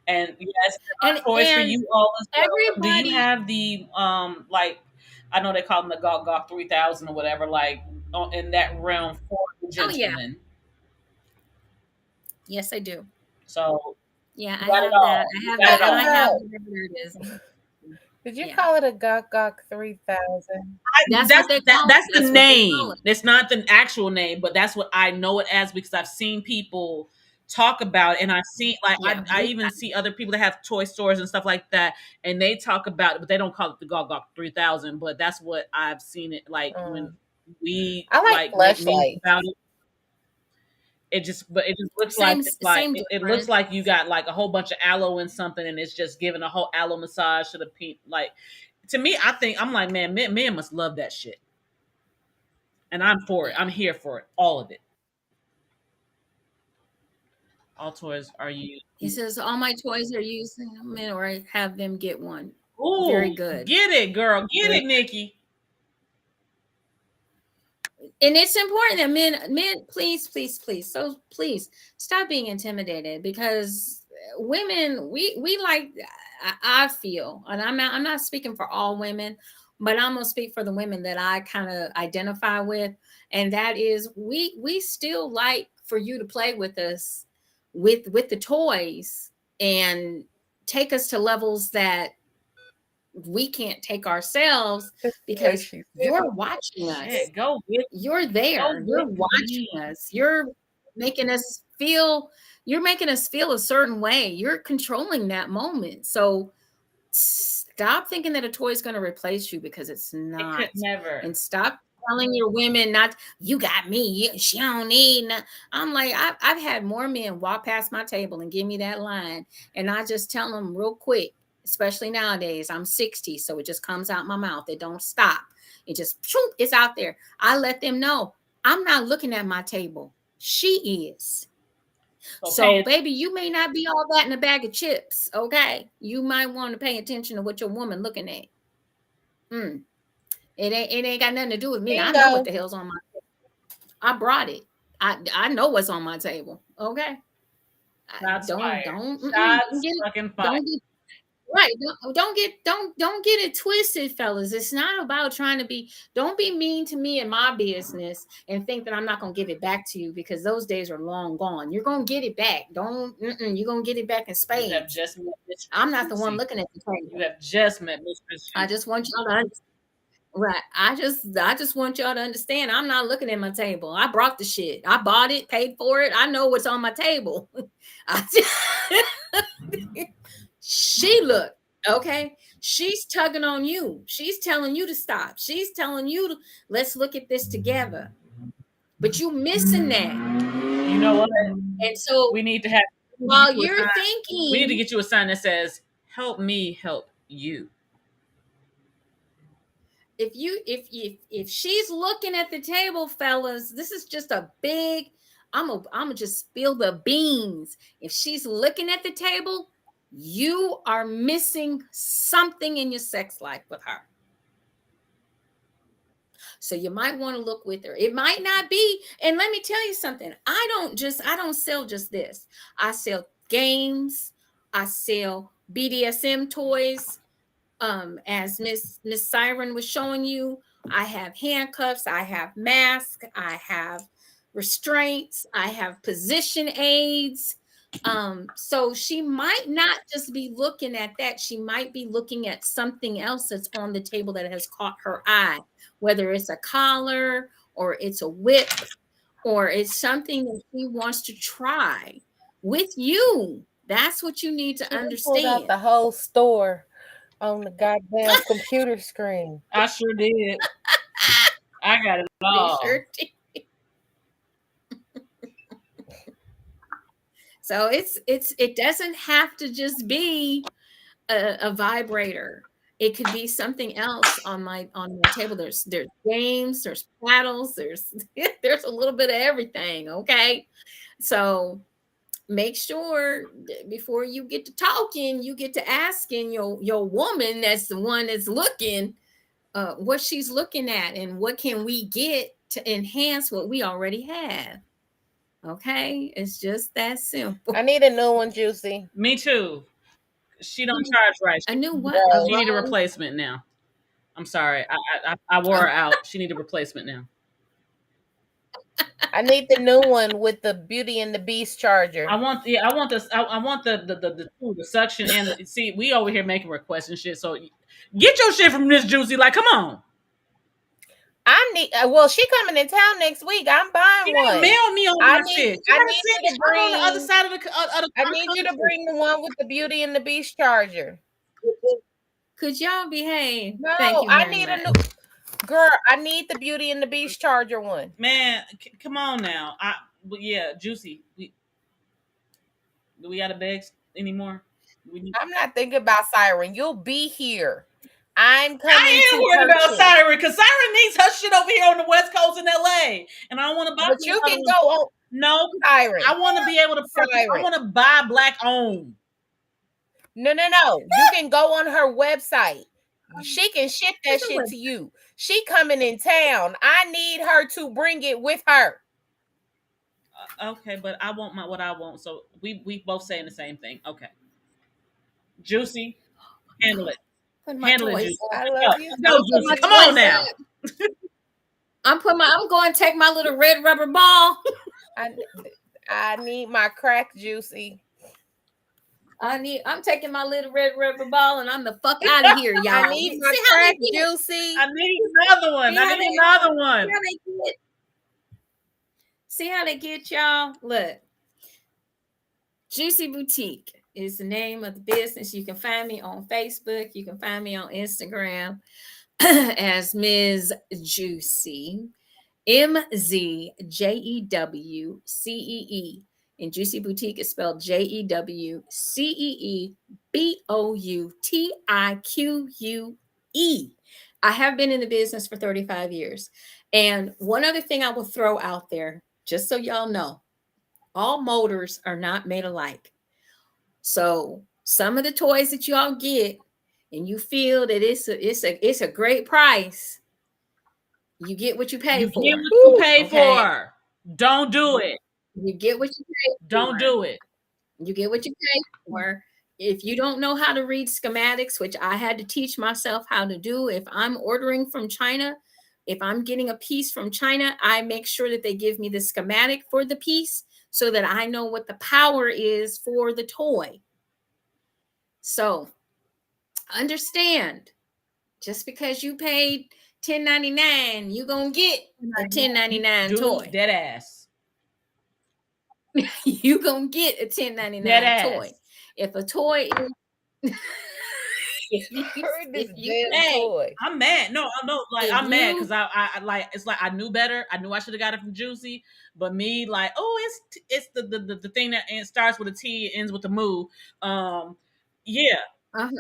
And yes, there And are toys for you all as well. Do you everybody, have the like I know they call them the Gawk Gawk 3000 or whatever, like in that realm for the oh yeah, gentlemen. yes, I do. So Yeah, you I got it have that. all. I You have got that, it and I all. have out. whatever it is. Did you Yeah, call it a Gawk Gawk 3000? that's what they call it. That's the That's what they call name. it. It's not the actual name, but that's what I know it as because I've seen people talk about it, and I've seen like Yeah, I even see other people that have toy stores and stuff like that, and they talk about it, but they don't call it the Gawk Gawk 3000. But that's what I've seen it like when we I like like make memes flashlights. about it. It just looks like same it looks difference. like you got like a whole bunch of aloe in something, and it's just giving a whole aloe massage to the pink. Like to me, I think I'm like man, men must love that shit. And I'm for it. Yeah, I'm here for it. All of it. All toys are used. he says all my toys are using them, or I have them get one. Very Ooh, good. get it, girl. Get Very it, Nikki. And it's important that men, please, so please stop being intimidated, because women, we like, I feel, and I'm not speaking for all women, but I'm gonna speak for the women that I kind of identify with, and that is, we still like for you to play with us, with the toys, and take us to levels that we can't take ourselves, Just the way because she said you're it. watching us. Shit, go with You're go there. You're with watching me. us. Making us feel you're making us feel a certain way. You're controlling that moment. So stop thinking that a toy is going to replace you, because it's It not. could never. And stop telling your women, not, you got me, she don't need I'm like, I've had more men walk past my table and give me that line, and I just tell them real quick, especially nowadays. I'm 60, so it just comes out my mouth. It don't stop. It just, it's out there. I let them know, I'm not looking at my table. She is. So, Okay. baby, you may not be all that in a bag of chips, okay? You might want to pay attention to what your woman looking at. Mm. It ain't got nothing to do with me. I know what Bingo. the hell's on my table. I brought it. I know what's on my table. Okay. Shots Don't fired. don't Shots fucking fired. don't get right. Don't get it twisted, fellas. It's not about trying to be. Don't be mean to me and my business and think that I'm not gonna give it back to you, because those days are long gone. You're gonna get it back. Don't. You're gonna get it back in You have spades. just met Mistress I'm not the one Juicy. looking at the table. You have just met Mistress I Juicy. just want y'all to right. I just want y'all to understand, I'm not looking at my table. I brought the shit. I bought it, paid for it. I know what's on my table. I she look, okay. She's tugging on you. She's telling you to stop. She's telling you to, let's look at this together. But you missing that. You know what? And so We need to have while we you're need to thinking, get you a sign that says, "Help me help you." if she's looking at the table, fellas, this is just a big, I'm gonna just spill the beans. If she's looking at the table, you are missing something in your sex life with her. So you might want to look with her. It might not be, and let me tell you something. I don't sell just this. I sell games, I sell BDSM toys, as Miss Siren was showing you. I have handcuffs, I have masks, I have restraints, I have position aids. So she might not just be looking at that. She might be looking at something else that's on the table that has caught her eye, whether it's a collar or it's a whip or it's something that she wants to try with you. That's what you need to She done pulled out understand. the whole store on the goddamn computer screen. I sure did. I got it They all. sure did. So it doesn't have to just be a vibrator. It could be something else on my table. There's games, there's paddles, there's there's a little bit of everything. Okay, so make sure before you get to talking, you get to asking your woman, that's the one that's looking, what she's looking at and what can we get to enhance what we already have. Okay, it's just that simple. I need a new one, JewCee. Me too. She don't charge right. I knew what a She need a rose. replacement now. I'm sorry. I wore her out. She need a replacement now. I need the new one with the Beauty and the Beast charger. I want this. I want the suction and the, see. We over here making requests and shit. So get your shit from this Juicy. Like, come on. I need. Well, she coming in town next week. I'm buying She one. mail me on my shit. I need you to bring on the other side of the. I need you to bring the one with the Beauty and the Beast charger. Could y'all behave? No, Thank you I very need much. a new girl. I need the Beauty and the Beast charger one. Man, come on now. But yeah, Juicy. Do we got a beg anymore? I'm not thinking about Siren. You'll be here. I'm coming. I am worried about Siren because Siren needs her shit over here on the West Coast in LA, and I don't want to buy. But you can go on. No, Siren. I want to be able to purchase. I want to buy black owned. No. You can go on her website. She can ship that What's the shit word? to you. She coming in town. I need her to bring it with her. Okay, but I want what I want. So we both saying the same thing. Okay, JewCee, handle it. Putting my Handle it, toys JewCee. up. I Let's love go. you. Let's I'm go, putting my JewCee. Come on toys now. up. I'm going to take my little red rubber ball. I need my crack, JewCee. I'm taking my little red rubber ball and I'm the fuck out of here, y'all. I need my See how crack, they get? JewCee. I need another one. I need another one. See how they get, y'all? Look. JewCee Boutique is the name of the business. You can find me on Facebook. You can find me on Instagram as Ms. JewCee, MZJEWCEE. And JewCee Boutique is spelled JEWCEEBOUTIQUE. I have been in the business for 35 years. And one other thing I will throw out there, just so y'all know, all motors are not made alike. So some of the toys that y'all get and you feel that it's a great price, you get what you pay for. Get what you pay for. Don't do it. You get what you pay for. Don't do it. You get what you pay for. If you don't know how to read schematics, which I had to teach myself how to do, if I'm ordering from China, if I'm getting a piece from China, I make sure that they give me the schematic for the piece so that I know what the power is for the toy. So understand, just because you paid $10.99, you're going to get a $10.99 toy. Dead ass. You're going to get a $10.99 toy. If a toy is... if you pay, I'm mad. No, like I'm mad because I like it's like I knew better. I knew I should have got it from JewCee, but me like, oh, it's the thing that starts with a T, ends with a moo. Yeah. Uh-huh.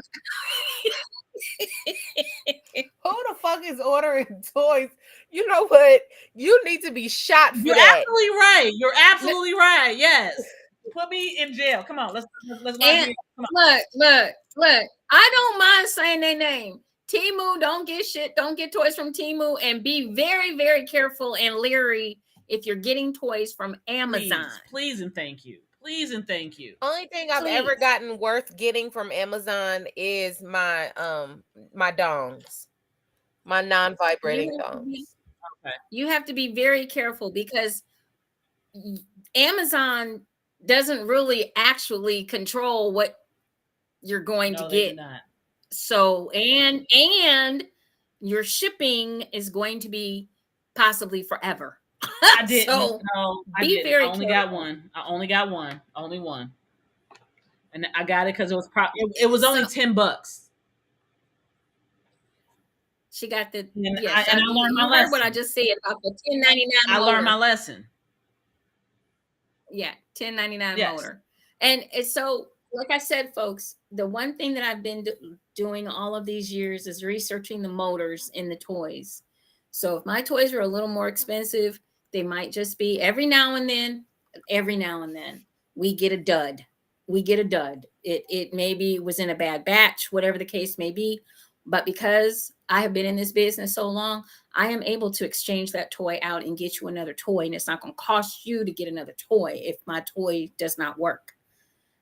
Who the fuck is ordering toys? You know what? You need to be shot for You're that. absolutely right. You're absolutely right. Yes. Put me in jail. Come on, let's and come on. Look. I don't mind saying their name. Temu, don't get shit. Don't get toys from Temu, and be very, very careful and leery if you're getting toys from Amazon. Please and thank you. Please and thank you. Only thing I've ever gotten worth getting from Amazon is my my dongs, my non-vibrating dongs. Okay. You have to be very careful because Amazon doesn't really actually control what you're going to get. So and your shipping is going to be possibly forever. I didn't. So no, I be didn't. very I only careful. got one. I only got one. Only one. And I got it because it was it was only $10. She got the I learned my lesson. Heard what I just said about the $10.99 I learned my lesson. Yeah, $10.99 motor. And so, like I said, folks, the one thing that I've been doing all of these years is researching the motors in the toys. So if my toys are a little more expensive, they might just be every now and then, we get a dud. It maybe was in a bad batch, whatever the case may be. But because I have been in this business so long, I am able to exchange that toy out and get you another toy. And it's not going to cost you to get another toy if my toy does not work.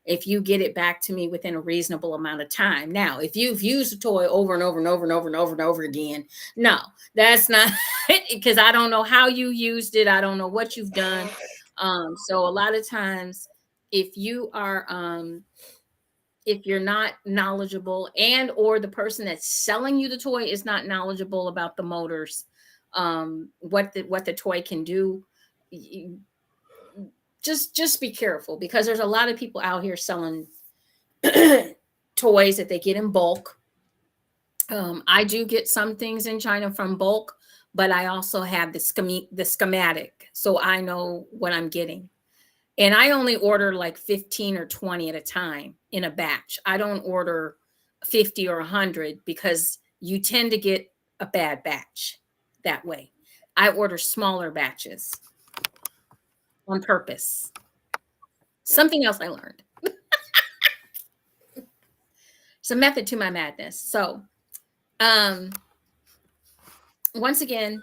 If you get it back to me within a reasonable amount of time. Now, if you've used a toy over and over and over and over and over and over again, no, that's not because I don't know how you used it. I don't know what you've done. So a lot of times, if you are if you're not knowledgeable and or the person that's selling you the toy is not knowledgeable about the motors, what the toy can do, just be careful, because there's a lot of people out here selling toys that they get in bulk. I do get some things in China from bulk, but I also have the schematic, so I know what I'm getting. And I only order like 15 or 20 at a time in a batch. I don't order 50 or 100 because you tend to get a bad batch that way. I order smaller batches on purpose. Something else I learned. It's a method to my madness. So Um, once again,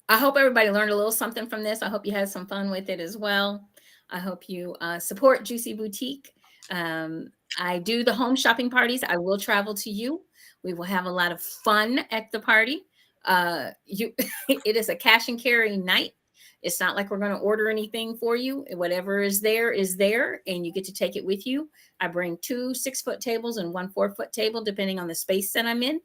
I hope everybody learned a little something from this. I hope you had some fun with it as well. I hope you support JewCee Boutique. I do the home shopping parties. I will travel to you. We will have a lot of fun at the party. It is a cash and carry night. It's not like we're going to order anything for you. Whatever is there, and you get to take it with you. I bring 2 6-foot tables and 1 4-foot table, depending on the space that I'm in.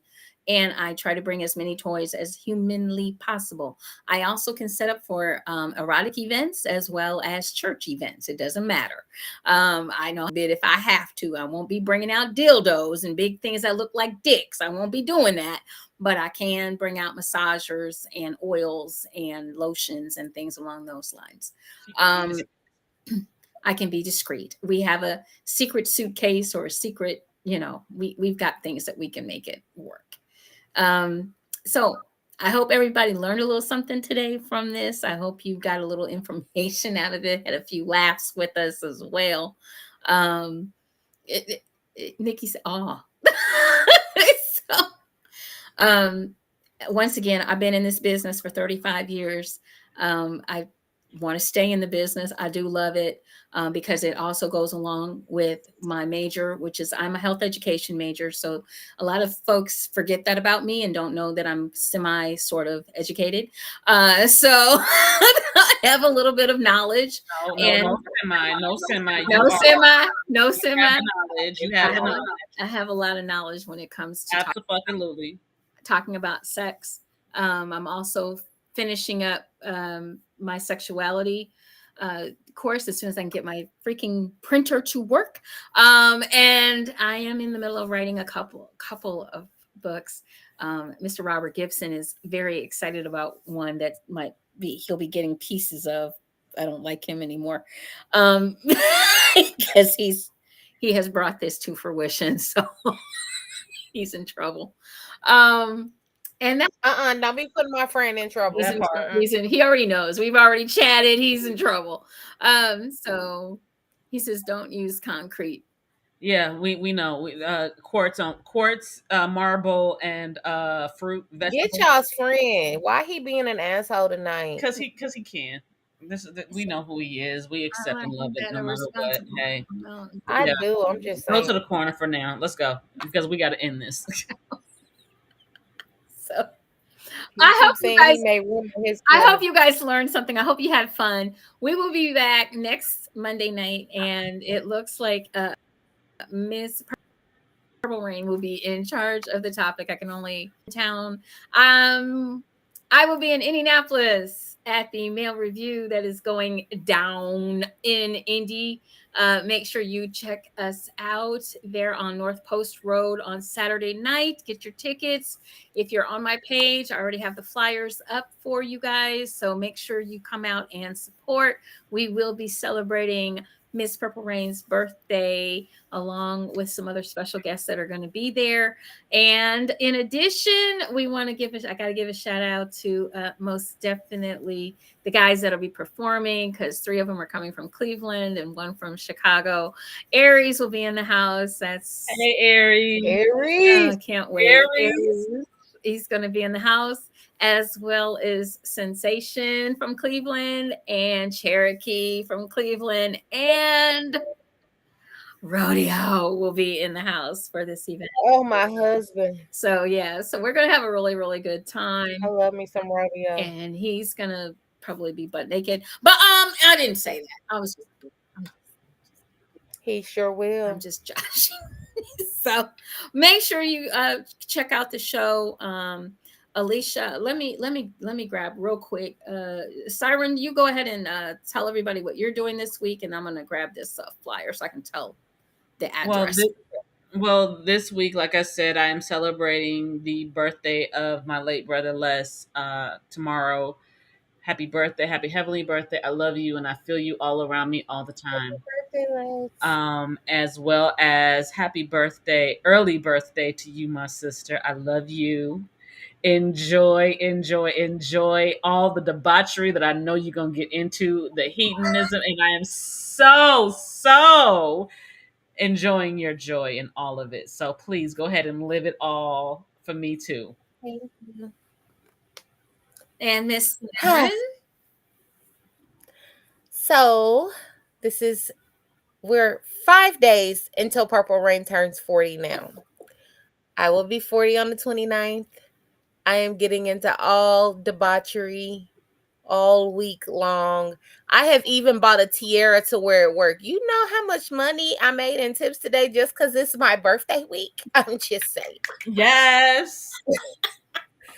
And I try to bring as many toys as humanly possible. I also can set up for erotic events as well as church events. It doesn't matter. I know that if I have to, I won't be bringing out dildos and big things that look like dicks. I won't be doing that. But I can bring out massagers and oils and lotions and things along those lines. I can be discreet. We have a secret suitcase or a secret, we've got things that we can make it work. So I hope everybody learned a little something today from this. I hope you got a little information out of it, had a few laughs with us as well. Nikki said, "Oh." So, once again, I've been in this business for 35 years. I want to stay in the business. I do love it because it also goes along with my major, which is I'm a health education major. So a lot of folks forget that about me and don't know that I'm semi sort of educated. So I have a little bit of knowledge. No semi. Knowledge. You have the knowledge. I have a lot of knowledge when it comes to Absolutely. talking about sex. I'm also finishing up my sexuality course as soon as I can get my freaking printer to work. And I am in the middle of writing a couple of books. Mr. Robert Gibson is very excited about one that he'll be getting pieces of. I don't like him anymore because he has brought this to fruition. So he's in trouble. And that don't be putting my friend in trouble. He already knows. We've already chatted. He's in trouble. So he says, don't use concrete. Yeah, we know. Quartz, marble, and fruit, vegetables. Get y'all's friend. Why he being an asshole tonight? Because he can. We know who he is. We accept and love it no matter what. Hey, I do. I'm just saying. Go to the corner for now. Let's go because we got to end this. So I hope you guys learned something. I hope you had fun. We will be back next Monday night, and it looks like Miss Purple Rain will be in charge of the topic. I can only town. I will be in Indianapolis at the male review that is going down in Indy. Make sure you check us out there on North Post Road on Saturday night. Get your tickets. If you're on my page, I already have the flyers up for you guys. So make sure you come out and support. We will be celebrating Miss Purple Rain's birthday, along with some other special guests that are going to be there. And in addition, I got to give a shout out to most definitely the guys that'll be performing, because 3 of them are coming from Cleveland and 1 from Chicago. Aries will be in the house. Hey, Aries. I can't wait. Aries. He's going to be in the house, as well as Sensation from Cleveland and Cherokee from Cleveland, and Rodeo will be in the house for this event. Oh, my husband. So we're going to have a really, really good time. I love me some Rodeo. And he's going to probably be butt naked. But I didn't say that. He sure will. I'm just joshing. So make sure you check out the show. Alicia, let me grab real quick. Siren, you go ahead and tell everybody what you're doing this week, and I'm gonna grab this flyer so I can tell the address. Well, this week, like I said, I am celebrating the birthday of my late brother Les tomorrow. Happy birthday, happy heavenly birthday! I love you, and I feel you all around me all the time. Happy birthday, as well as early birthday to you, my sister. I love you. Enjoy all the debauchery that I know you're going to get into, the hedonism, and I am so enjoying your joy in all of it. So please go ahead and live it all for me too. Thank you. And Miss Cameron? So we're 5 days until Purple Rain turns 40 now. I will be 40 on the 29th. I am getting into all debauchery all week long. I have even bought a tiara to wear at work. You know how much money I made in tips today just because it's my birthday week? I'm just saying. Yes.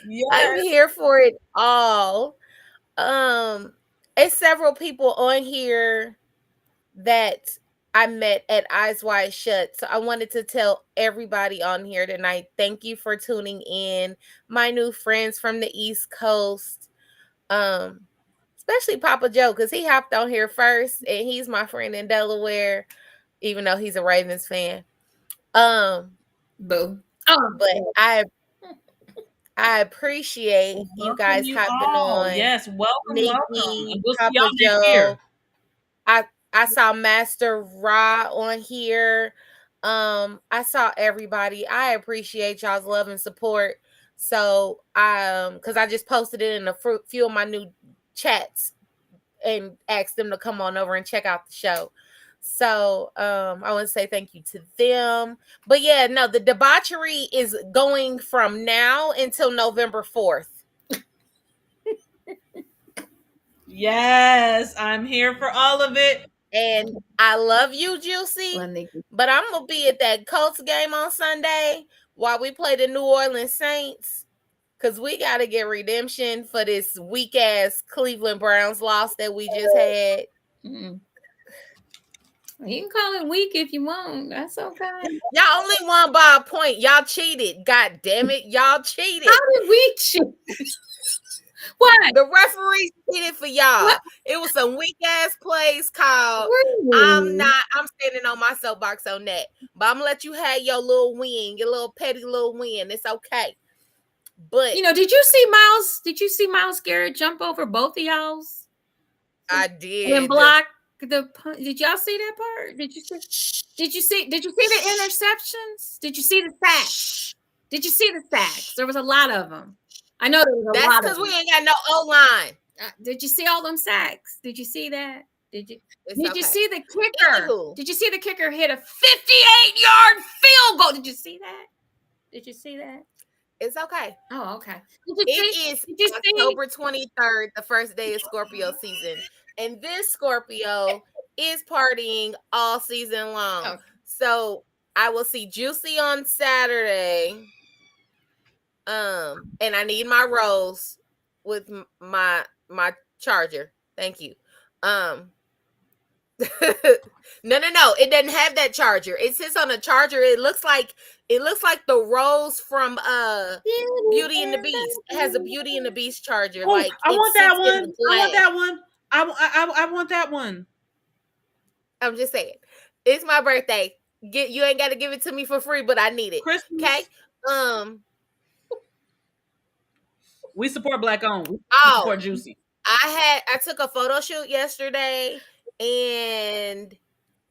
Yes. I'm here for it all. It's several people on here that I met at Eyes Wide Shut. So I wanted to tell everybody on here tonight, thank you for tuning in. My new friends from the East Coast, especially Papa Joe, because he hopped on here first and he's my friend in Delaware, even though he's a Ravens fan. Boo. Oh, but I appreciate you guys hopping on. Yes, welcome, Nikki, welcome. And we'll see Papa y'all Joe. next year. I saw Master Ra on here. I saw everybody. I appreciate y'all's love and support. So because I just posted it in a few of my new chats and asked them to come on over and check out the show. So I want to say thank you to them. But yeah, no, the debauchery is going from now until November 4th. Yes, I'm here for all of it. And I love you, JewCee, but I'm going to be at that Colts game on Sunday while we play the New Orleans Saints, because we got to get redemption for this weak-ass Cleveland Browns loss that we just had. Mm. You can call it weak if you want. That's okay. Y'all only won by a point. Y'all cheated. God damn it. Y'all cheated. How did we cheat? What? The referee cheated for y'all. What? It was some weak ass plays called. Really? I'm standing on my soapbox on that. But I'm gonna let you have your little win, your little petty little win. It's okay. But did you see Miles Garrett jump over both of y'all's? I did. And block the punt. Did y'all see that part? Did you see the interceptions? Did you see the sacks? Did you see the sacks? There was a lot of them. I know there was a lot. That's because we ain't got no O-line. Did you see all them sacks? Did you see that? Did you okay. see the kicker? Anywho. Did you see the kicker hit a 58-yard field goal? Did you see that? It's okay. Oh, okay. It is October 23rd, the first day of Scorpio season. And this Scorpio is partying all season long. Oh. So I will see JewCee on Saturday. And I need my rose with my charger. Thank you. No. It doesn't have that charger. It sits on a charger. It looks like the rose from Beauty and the Beast. It has a Beauty and the Beast charger. Oh, I want that one. I want that one. I'm just saying. It's my birthday. You ain't got to give it to me for free, but I need it. Christmas. Okay? We support Black owned. We support JewCee. I took a photo shoot yesterday, and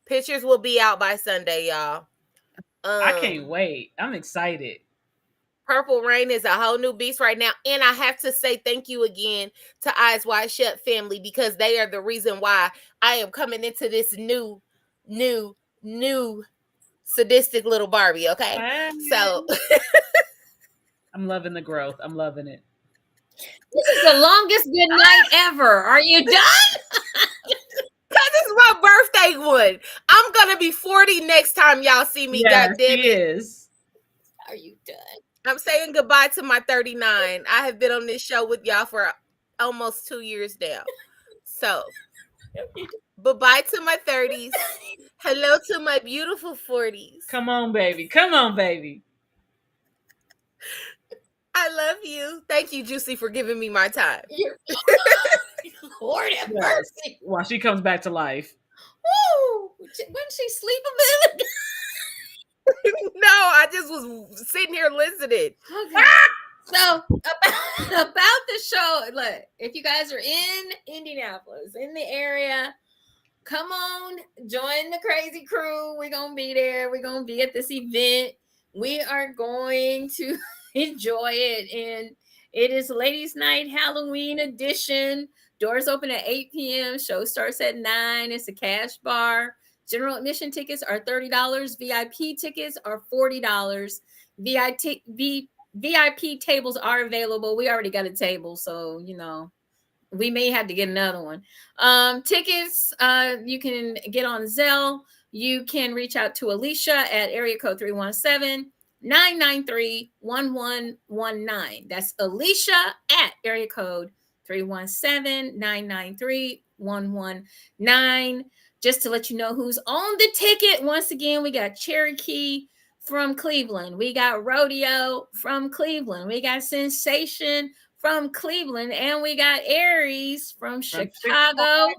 pictures will be out by Sunday, y'all. I can't wait. I'm excited. Purple Rain is a whole new beast right now, and I have to say thank you again to Eyes Wide Shut family, because they are the reason why I am coming into this new sadistic little Barbie. Okay, so I'm loving the growth. I'm loving it. This is the longest good night ever. Are you done? Because it's my birthday one. I'm going to be 40 next time y'all see me. Yes, God damn it. Is. Are you done? I'm saying goodbye to my 39. I have been on this show with y'all for almost 2 years now. So, bye-bye to my 30s. Hello to my beautiful 40s. Come on, baby. Come on, baby. I love you. Thank you, JewCee, for giving me my time. Lord have mercy. While she comes back to life. Woo! Wouldn't she sleep a bit? No, I just was sitting here listening. Okay. So about the show, look, if you guys are in Indianapolis, in the area, come on, join the crazy crew. We're going to be there. We're going to be at this event. We are going to enjoy it. And it is Ladies' Night Halloween edition. Doors open at 8 p.m. Show starts at 9. It's a cash bar. General admission tickets are $30. VIP tickets are $40. VIP tables are available. We already got a table, so we may have to get another one. Tickets you can get on Zelle. You can reach out to Alicia at area code 317-993-1119. That's Alicia at area code 317-993-1119. Just to let you know who's on the ticket. Once again, we got Cherokee from Cleveland. We got Rodeo from Cleveland. We got Sensation from Cleveland, and we got Aries from Chicago.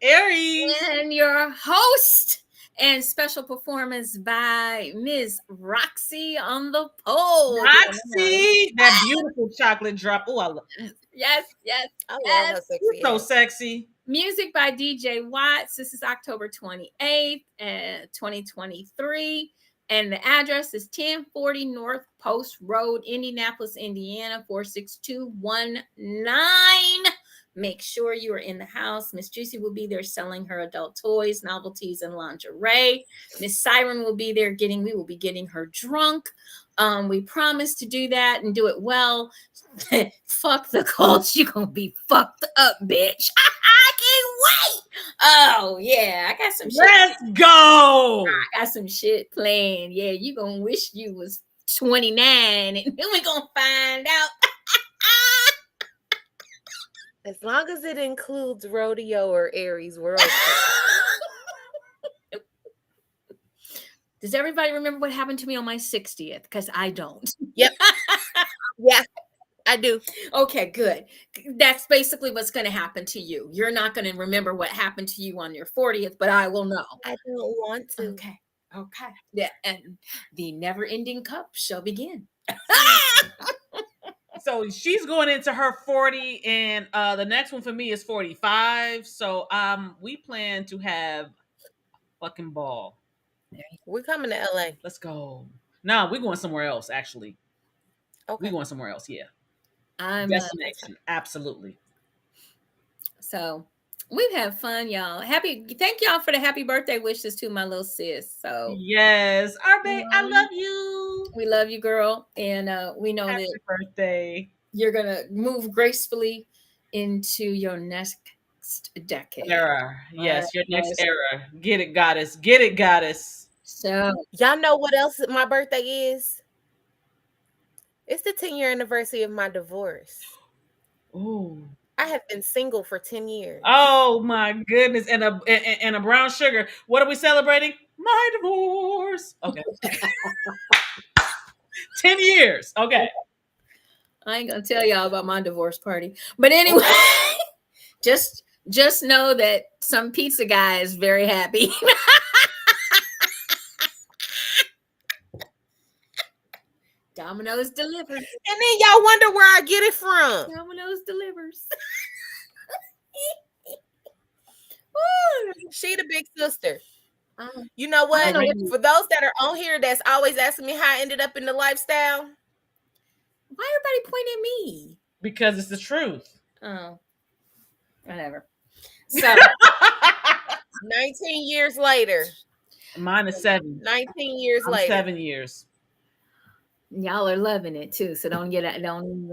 Aries. And your host and special performance by Ms. Roxy on the pole. Roxy, that beautiful chocolate drop. Oh, I love it. Yes. I love her sexy. You're so sexy. Music by DJ Watts. This is October 28th, 2023. And the address is 1040 North Post Road, Indianapolis, Indiana, 46219. Make sure you are in the house. Miss JewCee will be there selling her adult toys, novelties, and lingerie. Miss Siren will be there we will be getting her drunk. We promise to do that and do it well. Fuck the cult. You're going to be fucked up, bitch. I can't wait. Oh, yeah. I got some shit. Let's go. I got some shit planned. Yeah, you going to wish you was 29 and then we're going to find out. As long as it includes Rodeo or Aries, we're okay. Does everybody remember what happened to me on my 60th? Because I don't. Yep. Yeah, I do. Okay, good. That's basically what's going to happen to you. You're not going to remember what happened to you on your 40th, but I will know. I don't want to. Okay. Yeah, and the never-ending cup shall begin. So she's going into her 40, and the next one for me is 45. So we plan to have a fucking ball. We're coming to LA. Let's go. No, we're going somewhere else, actually. Okay. We're going somewhere else, yeah. Destination. Absolutely. So we've had fun, y'all. Thank y'all for the happy birthday wishes to my little sis. So yes, our babe, I love you. We love you, girl, and we know happy that birthday. You're gonna move gracefully into your next decade. Era, yes, your next era. Get it, goddess. Get it, goddess. So y'all know what else my birthday is? It's the 10-year anniversary of my divorce. Ooh. I have been single for 10 years. Oh my goodness. And a brown sugar. What are we celebrating? My divorce. Okay. 10 years. Okay. I ain't gonna tell y'all about my divorce party. But anyway, just know that some pizza guy is very happy. Domino's delivers. And then y'all wonder where I get it from. Domino's delivers. She the big sister. You know what? For those that are on here that's always asking me how I ended up in the lifestyle. Why everybody point at me? Because it's the truth. Oh. Whatever. So 19 years later. Mine is 7. 19 years later. 7 years. Y'all are loving it too, so don't get it.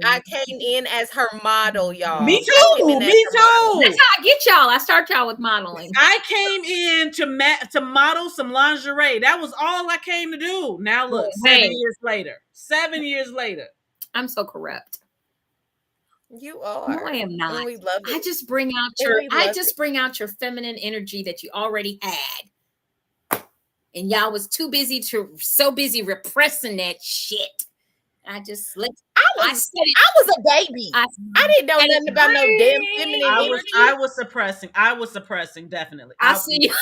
I came in as her model, y'all. Me too. Me too. That's how I get y'all. I start y'all with modeling. I came in to model some lingerie. That was all I came to do. Now look, 7 years later. 7 years later. I'm so corrupt. You are. No, I am not. And we love it. I just bring out your feminine energy that you already had. And y'all was so busy repressing that shit. I was a baby. I didn't know nothing about no damn feminine energy. I was suppressing, definitely. I see you.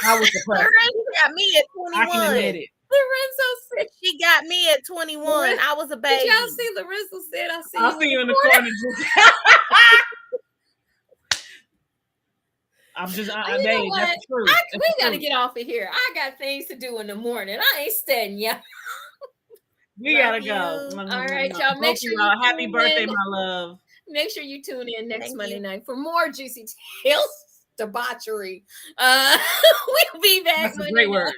I was suppressing. Lorenzo got me at 21. I can admit it. Lorenzo said she got me at 21. I was a baby. Did y'all see Lorenzo said I'll see you in the corner. I'm just, You know hey, what? that's the truth. That's We the got to truth. get off of here. I got things to do in the morning. I ain't studying ya. We Love gotta go. you. All right, y'all. Make Hope sure you you happy tune birthday, in. my love. Make sure you tune in next Thank Monday you. night for more Juicy Tales debauchery. We'll be back That's a Monday great night. word.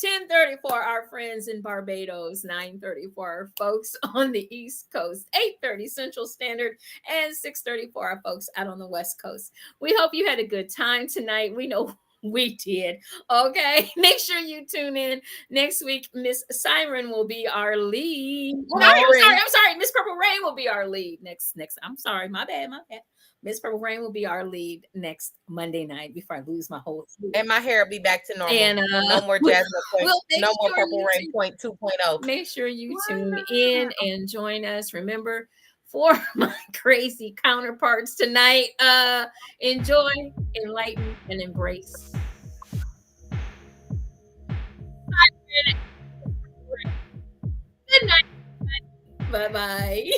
10:30 for our friends in Barbados, 9:30 for our folks on the East Coast, 8:30 Central Standard, and 6:30 for our folks out on the West Coast. We hope you had a good time tonight. We know we did. Okay. Make sure you tune in next week. Miss Siren will be our lead. I'm sorry. Miss Purple Rain will be our lead next. I'm sorry. My bad. Miss Purple Rain will be our lead next Monday night before I lose my whole sleep. And my hair will be back to normal. And no more Jasmine point, no more Purple Rain point 2.0. Make sure you tune in and join us. Remember, for my crazy counterparts tonight, enjoy, enlighten, and embrace. Good night. Bye-bye.